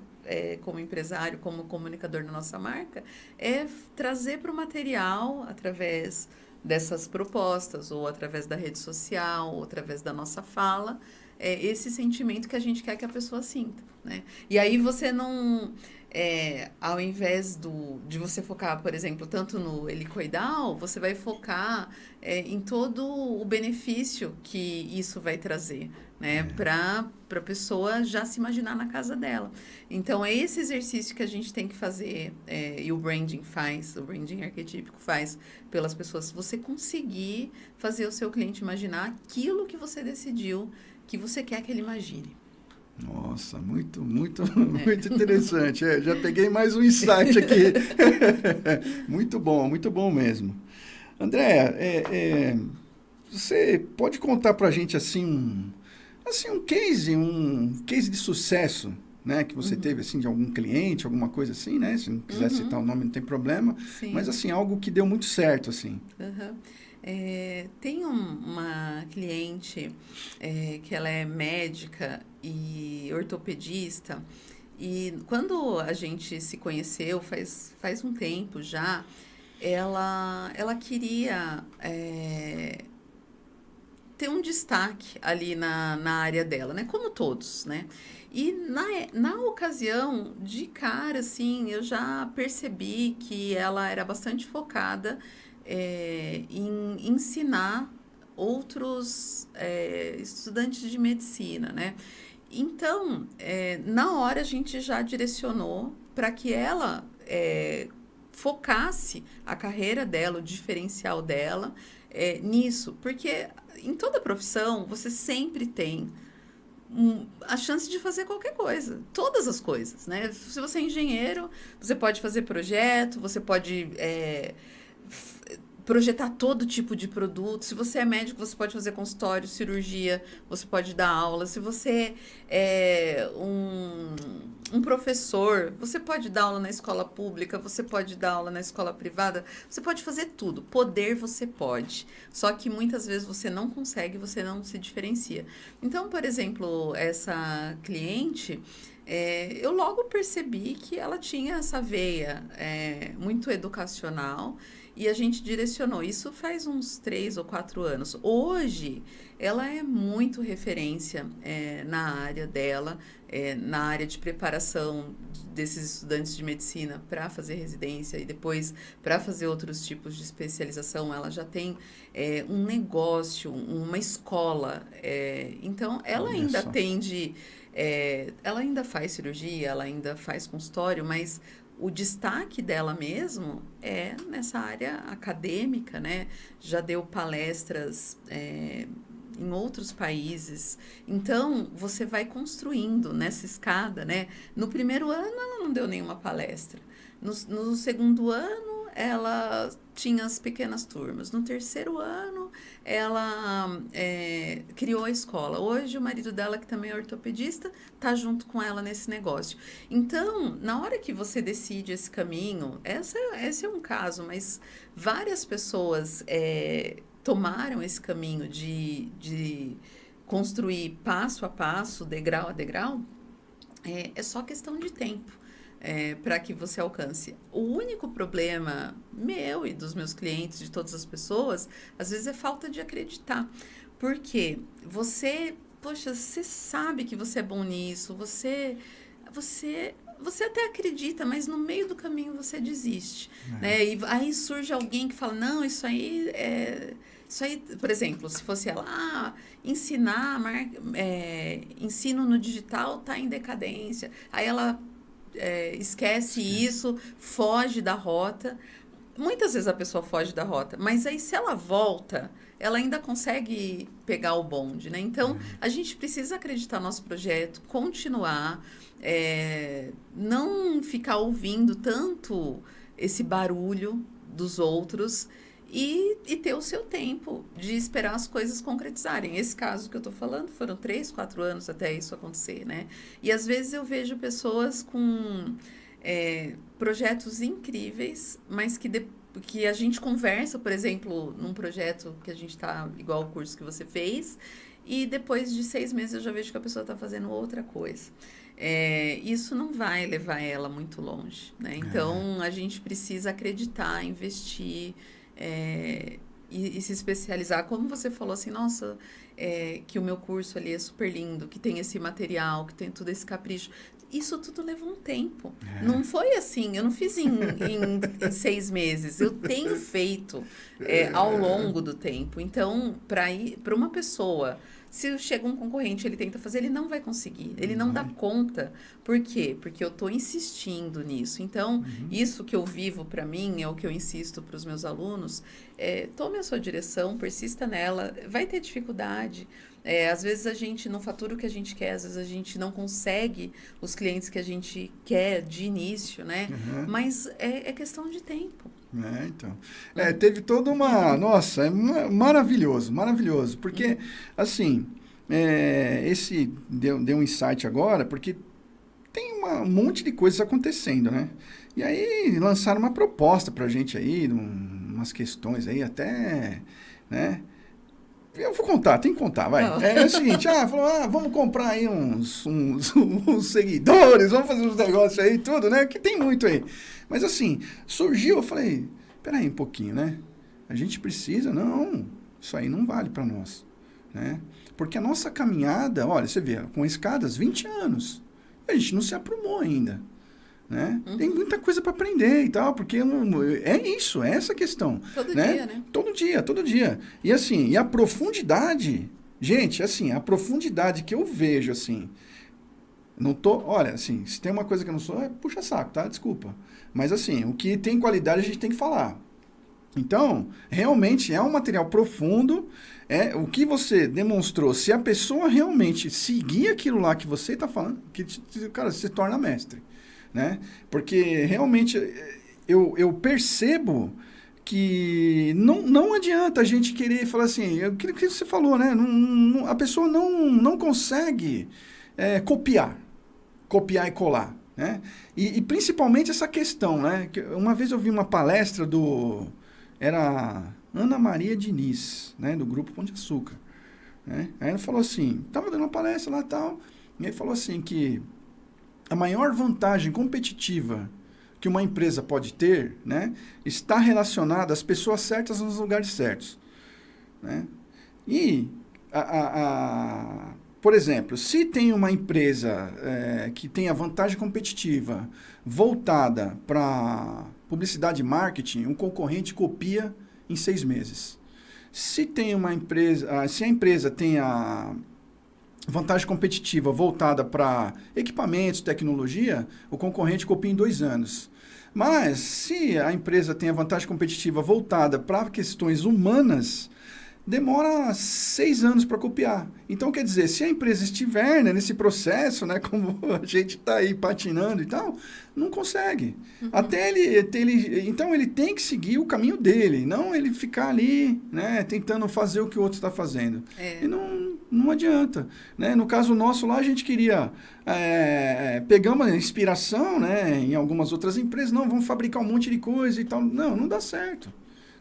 como empresário, como comunicador da nossa marca, é trazer para o material através dessas propostas, ou através da rede social, ou através da nossa fala, esse sentimento que a gente quer que a pessoa sinta, né? E aí você não... ao invés de você focar, por exemplo, tanto no helicoidal, você vai focar em todo o benefício que isso vai trazer, né? Para a pessoa já se imaginar na casa dela. Então, é esse exercício que a gente tem que fazer, e o branding arquetípico faz pelas pessoas. Você conseguir fazer o seu cliente imaginar aquilo que você decidiu que você quer que ele imagine. Nossa, muito interessante. Já peguei mais um insight aqui. Muito bom mesmo. André, você pode contar pra gente assim um case de sucesso, né, que você teve assim de algum cliente, alguma coisa assim, né? Se não quiser citar o nome, não tem problema. Sim. Mas assim, algo que deu muito certo, assim. Tem uma cliente que ela é médica e ortopedista, e quando a gente se conheceu, faz um tempo já, ela queria ter um destaque ali na área dela, né? Como todos, né? E na ocasião, de cara, assim, eu já percebi que ela era bastante focada em ensinar outros estudantes de medicina, né? Então, na hora a gente já direcionou para que ela focasse a carreira dela, o diferencial dela nisso. Porque em toda profissão você sempre tem a chance de fazer qualquer coisa, todas as coisas, né? Se você é engenheiro, você pode fazer projeto, você pode projetar todo tipo de produto. Se você é médico, você pode fazer consultório, cirurgia, você pode dar aula. Se você é um professor, você pode dar aula na escola pública, você pode dar aula na escola privada, você pode fazer tudo. Poder você pode. Só que muitas vezes você não consegue, você não se diferencia. Então, por exemplo, essa cliente, eu logo percebi que ela tinha essa veia muito educacional e a gente direcionou. Isso faz uns 3 ou 4 anos. Hoje, ela é muito referência na área dela, na área de preparação desses estudantes de medicina para fazer residência e depois para fazer outros tipos de especialização. Ela já tem um negócio, uma escola. Então, ela ainda atende, ela ainda faz cirurgia, ela ainda faz consultório, mas o destaque dela mesmo é nessa área acadêmica, né? Já deu palestras em outros países. Então, você vai construindo nessa escada, né? No primeiro ano, ela não deu nenhuma palestra. No segundo ano, ela tinha as pequenas turmas. No terceiro ano, ela criou a escola. Hoje, o marido dela, que também é ortopedista, está junto com ela nesse negócio. Então, na hora que você decide esse caminho, esse é um caso, mas várias pessoas tomaram esse caminho de construir passo a passo, degrau a degrau. É só questão de tempo. Para que você alcance. O único problema meu e dos meus clientes, de todas as pessoas, às vezes é falta de acreditar. Porque poxa, você sabe que você é bom nisso, você até acredita, mas no meio do caminho você desiste. Né? E aí surge alguém que fala, não, isso aí, por exemplo, se fosse ela, ensino no digital está em decadência. Aí ela esquece isso, foge da rota. Muitas vezes a pessoa foge da rota, mas aí se ela volta, ela ainda consegue pegar o bonde, né? Então, a gente precisa acreditar no nosso projeto, continuar, não ficar ouvindo tanto esse barulho dos outros e ter o seu tempo de esperar as coisas concretizarem. Esse caso que eu estou falando, foram 3, 4 anos até isso acontecer, né? E às vezes eu vejo pessoas com projetos incríveis, mas que a gente conversa, por exemplo, num projeto que a gente está, igual o curso que você fez, e depois de 6 meses eu já vejo que a pessoa está fazendo outra coisa. Isso não vai levar ela muito longe, né? Então, a gente precisa acreditar, investir, e se especializar. Como você falou assim, nossa, que o meu curso ali é super lindo, que tem esse material, que tem todo esse capricho. Isso tudo leva um tempo. Não foi assim, eu não fiz em 6 meses. Eu tenho feito ao longo do tempo. Então, para uma pessoa, se chega um concorrente, ele tenta fazer, ele não vai conseguir. Ele não dá conta. Por quê? Porque eu estou insistindo nisso. Então, isso que eu vivo para mim, é o que eu insisto para os meus alunos. Tome a sua direção, persista nela. Vai ter dificuldade. Às vezes a gente não fatura o que a gente quer, às vezes a gente não consegue os clientes que a gente quer de início, né? Mas é questão de tempo. Então. Teve toda uma... Nossa, maravilhoso, maravilhoso. Porque, assim, esse deu um insight agora, porque tem um monte de coisas acontecendo, né? E aí lançaram uma proposta pra gente aí, umas questões aí até, né? Eu vou contar, tem que contar, vai. É o seguinte, falou, vamos comprar aí uns seguidores, vamos fazer uns negócios aí, tudo, né? Que tem muito aí. Mas assim, surgiu, eu falei, peraí um pouquinho, né? A gente precisa, não, isso aí não vale para nós. né? Porque a nossa caminhada, olha, você vê, com escadas, 20 anos. A gente não se aprumou ainda. Né? Tem muita coisa para aprender e tal, porque é isso, é essa a questão. Todo né? dia, né? Todo dia. E assim, e a profundidade, gente, assim, a profundidade que eu vejo, assim, não tô, olha, assim, se tem uma coisa que eu não sou, é puxa saco, tá? Desculpa. Mas assim, o que tem qualidade a gente tem que falar. Então, realmente é um material profundo, é o que você demonstrou. Se a pessoa realmente seguir aquilo lá que você está falando, cara, você se torna mestre, né? Porque realmente eu percebo que não adianta a gente querer falar assim, aquilo que você falou, né? A pessoa não consegue copiar e colar, né? E principalmente essa questão, né? Que uma vez eu vi uma palestra era Ana Maria Diniz, né? Do Grupo Pão de Açúcar, né? Aí ela falou assim, tava dando uma palestra lá e tal, e aí falou assim que a maior vantagem competitiva que uma empresa pode ter, né? Está relacionada às pessoas certas nos lugares certos, né? E por exemplo, se tem uma empresa que tem a vantagem competitiva voltada para publicidade e marketing, um concorrente copia em 6 meses. Se a empresa tem a vantagem competitiva voltada para equipamentos, tecnologia, o concorrente copia em 2 anos. Mas se a empresa tem a vantagem competitiva voltada para questões humanas, demora 6 anos para copiar. Então, quer dizer, se a empresa estiver, né, nesse processo, né, como a gente está aí patinando e tal, não consegue. Até então, ele tem que seguir o caminho dele, não ele ficar ali, né, tentando fazer o que o outro está fazendo. E não adianta. Né? No caso nosso lá, a gente queria... pegamos a inspiração, né, em algumas outras empresas, não, vamos fabricar um monte de coisa e tal. Não dá certo.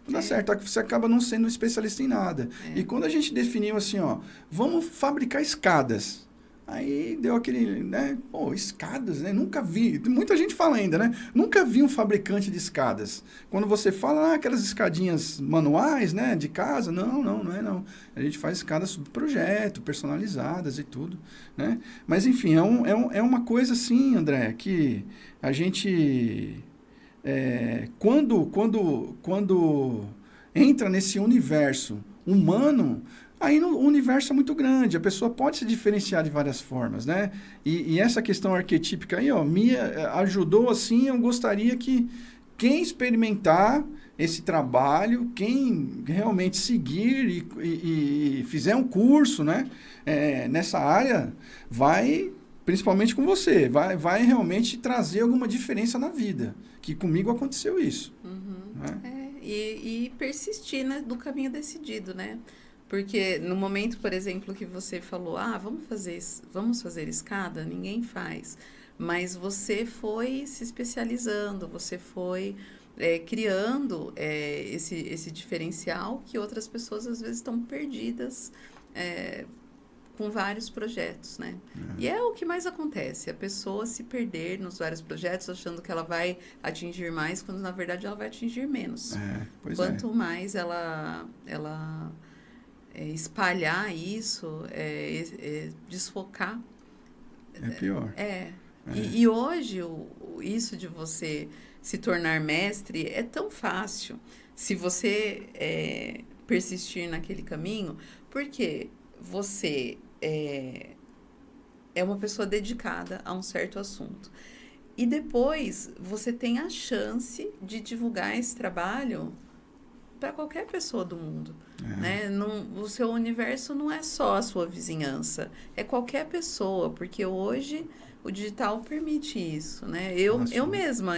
Não dá certo, você acaba não sendo especialista em nada. E quando a gente definiu assim, ó, vamos fabricar escadas. Aí deu aquele, né, pô, escadas, né, nunca vi, muita gente fala ainda, né, nunca vi um fabricante de escadas. Quando você fala, aquelas escadinhas manuais, né, de casa, não é não. A gente faz escadas sob projeto, personalizadas e tudo, né. Mas enfim, é uma coisa assim, André, que a gente... quando entra nesse universo humano, aí o universo é muito grande, a pessoa pode se diferenciar de várias formas, né? E essa questão arquetípica aí, ó, me ajudou assim, eu gostaria que quem experimentar esse trabalho, quem realmente seguir e fizer um curso, né, nessa área, principalmente com você, vai realmente trazer alguma diferença na vida. Que comigo aconteceu isso. Né? E persistir, né, do caminho decidido, né? Porque no momento, por exemplo, que você falou, vamos fazer escada, ninguém faz. Mas você foi se especializando, você foi criando esse diferencial que outras pessoas às vezes estão perdidas com vários projetos, né? E é o que mais acontece, a pessoa se perder nos vários projetos achando que ela vai atingir mais, quando na verdade ela vai atingir menos. Quanto mais ela espalhar isso, desfocar... É pior. E hoje, isso de você se tornar mestre é tão fácil, se você persistir naquele caminho, porque você é uma pessoa dedicada a um certo assunto. E depois você tem a chance de divulgar esse trabalho para qualquer pessoa do mundo. Né? O seu universo não é só a sua vizinhança, é qualquer pessoa, porque hoje o digital permite isso. Né? Eu mesma,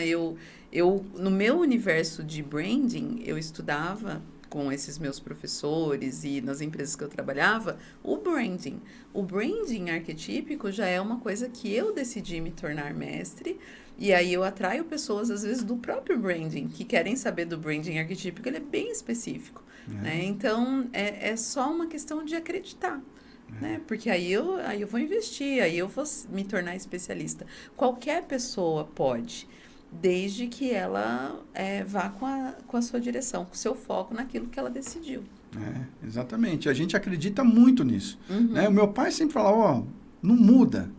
no meu universo de branding, eu estudava com esses meus professores e nas empresas que eu trabalhava, o branding. O branding arquetípico já é uma coisa que eu decidi me tornar mestre, e aí eu atraio pessoas, às vezes, do próprio branding, que querem saber do branding arquetípico, ele é bem específico. Né? Então, é só uma questão de acreditar. Né? Porque aí eu vou investir, aí eu vou me tornar especialista. Qualquer pessoa pode, desde que ela vá com a sua direção, com o seu foco naquilo que ela decidiu. Exatamente. A gente acredita muito nisso. Né? O meu pai sempre falava, ó, não muda.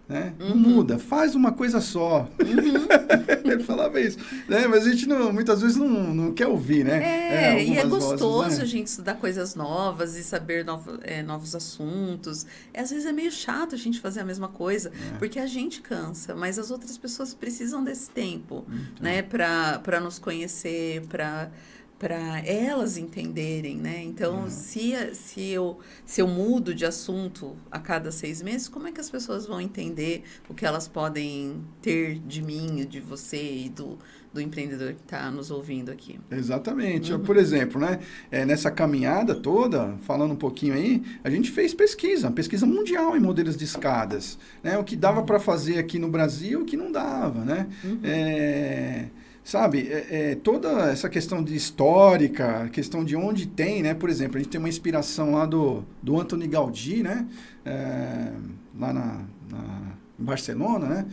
Né? Não muda, faz uma coisa só. Ele falava isso. Né? Mas a gente muitas vezes não quer ouvir, né? E é gostoso vozes, né? a gente estudar coisas novas e saber novos assuntos. Às vezes é meio chato a gente fazer a mesma coisa, porque a gente cansa, mas as outras pessoas precisam desse tempo, né? Para nos conhecer, para elas entenderem, né? Então, se eu mudo de assunto a cada 6 meses, como é que as pessoas vão entender o que elas podem ter de mim, de você e do empreendedor que está nos ouvindo aqui? Exatamente. Por exemplo, né? Nessa caminhada toda, falando um pouquinho aí, a gente fez pesquisa mundial em modelos de escadas. Né? O que dava para fazer aqui no Brasil, o que não dava, né? Sabe, toda essa questão de histórica, questão de onde tem, né? Por exemplo, a gente tem uma inspiração lá do Antoni Gaudí, né? Lá em Barcelona, né?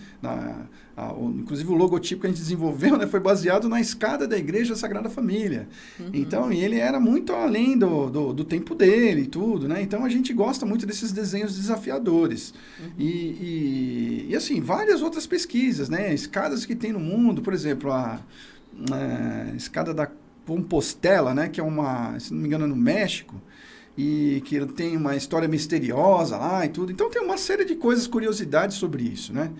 Inclusive o logotipo que a gente desenvolveu, né? Foi baseado na escada da Igreja Sagrada Família. Então, e ele era muito além do tempo dele e tudo, né? Então, a gente gosta muito desses desenhos desafiadores. E assim, várias outras pesquisas, né? Escadas que tem no mundo, por exemplo, a escada da Compostela, né? Que é se não me engano, é no México. E que tem uma história misteriosa lá e tudo. Então, tem uma série de coisas, curiosidades sobre isso, né?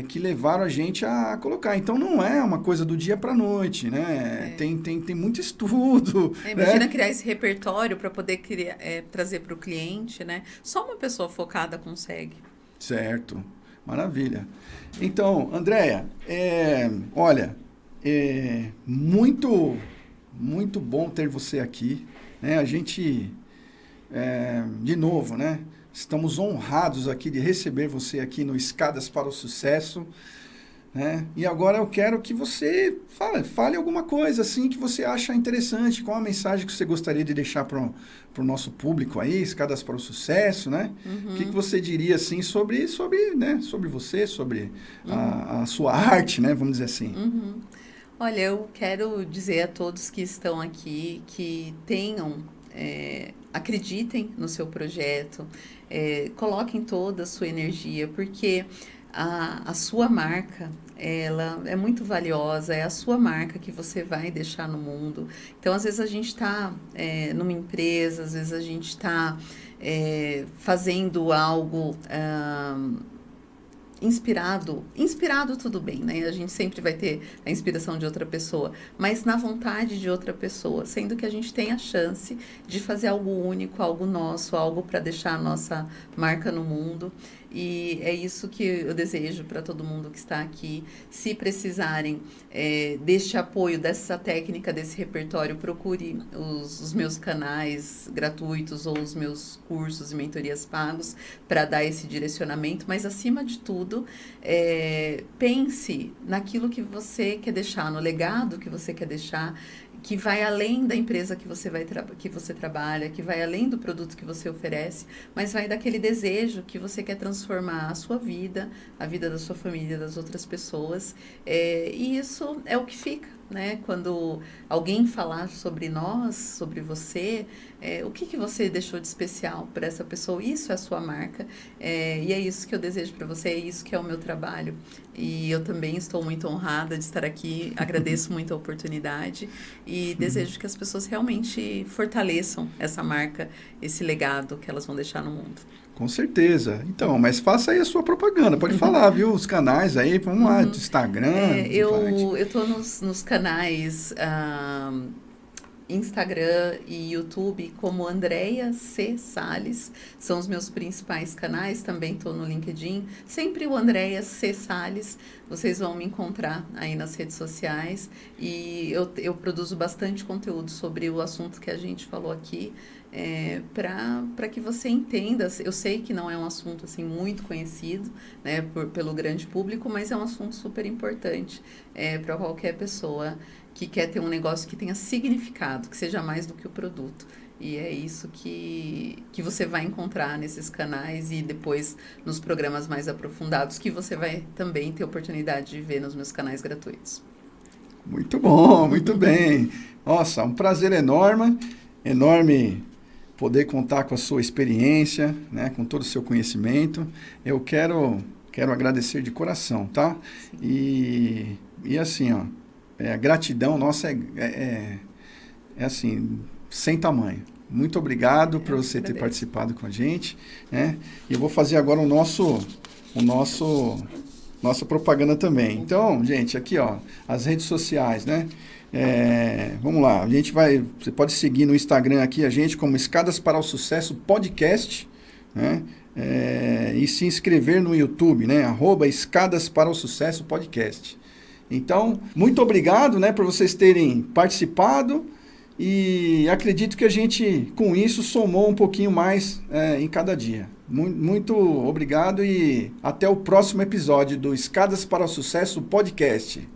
Que levaram a gente a colocar. Então, não é uma coisa do dia para a noite, né? Tem muito estudo. Imagina criar esse repertório para poder trazer para o cliente, né? Só uma pessoa focada consegue. Certo. Maravilha. Então, Andréia, olha, muito, muito bom ter você aqui. A gente, de novo, né? Estamos honrados aqui de receber você aqui no Escadas para o Sucesso. Né? E agora eu quero que você fale alguma coisa assim que você acha interessante, qual a mensagem que você gostaria de deixar para o nosso público aí, Escadas para o Sucesso, né? O que você diria assim sobre você, sobre a sua arte, né? Vamos dizer assim. Olha, eu quero dizer a todos que estão aqui que acreditem no seu projeto, coloquem toda a sua energia, porque a sua marca, ela é muito valiosa, é a sua marca que você vai deixar no mundo. Então, às vezes a gente está numa empresa, às vezes a gente está fazendo algo... Inspirado tudo bem, né? A gente sempre vai ter a inspiração de outra pessoa, mas na vontade de outra pessoa, sendo que a gente tem a chance de fazer algo único, algo nosso, algo para deixar a nossa marca no mundo. E é isso que eu desejo para todo mundo que está aqui. Se precisarem deste apoio, dessa técnica, desse repertório, procure os meus canais gratuitos ou os meus cursos e mentorias pagos para dar esse direcionamento. Mas, acima de tudo, pense naquilo que você quer deixar, no legado que você quer deixar, que vai além da empresa que você trabalha, que vai além do produto que você oferece, mas vai daquele desejo que você quer transformar a sua vida, a vida da sua família, das outras pessoas, e isso é o que fica, né? Quando alguém falar sobre nós, sobre você, o que você deixou de especial para essa pessoa? Isso é a sua marca, e é isso que eu desejo para você, é isso que é o meu trabalho. E eu também estou muito honrada de estar aqui, agradeço muito a oportunidade e desejo que as pessoas realmente fortaleçam essa marca, esse legado que elas vão deixar no mundo. Com certeza. Então, mas faça aí a sua propaganda. Pode falar, viu? Os canais aí, vamos lá, do Instagram. Eu estou nos canais Instagram e YouTube como Andréia C. Salles. São os meus principais canais. Também estou no LinkedIn. Sempre o Andréia C. Salles. Vocês vão me encontrar aí nas redes sociais. E eu produzo bastante conteúdo sobre o assunto que a gente falou aqui. Para que você entenda. Eu sei que não é um assunto assim muito conhecido, né, pelo grande público, mas é um assunto super importante para qualquer pessoa que quer ter um negócio que tenha significado, que seja mais do que o produto. E é isso que você vai encontrar nesses canais e depois nos programas mais aprofundados, que você vai também ter oportunidade de ver nos meus canais gratuitos. Muito bom, muito bem. Nossa, um prazer enorme. enorme poder contar com a sua experiência, né, com todo o seu conhecimento. Eu quero agradecer de coração, tá? E assim, ó, a gratidão nossa é assim, sem tamanho. Muito obrigado por você ter participado com a gente, né? E eu vou fazer agora nossa propaganda também. Então, gente, aqui, ó, as redes sociais, né? Vamos lá, você pode seguir no Instagram aqui a gente como Escadas para o Sucesso Podcast, né? E se inscrever no YouTube, né? @Escadas para o Sucesso Podcast. Então, muito obrigado, né, por vocês terem participado e acredito que a gente, com isso, somou um pouquinho mais em cada dia. Muito obrigado e até o próximo episódio do Escadas para o Sucesso Podcast.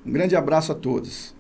Um grande abraço a todos.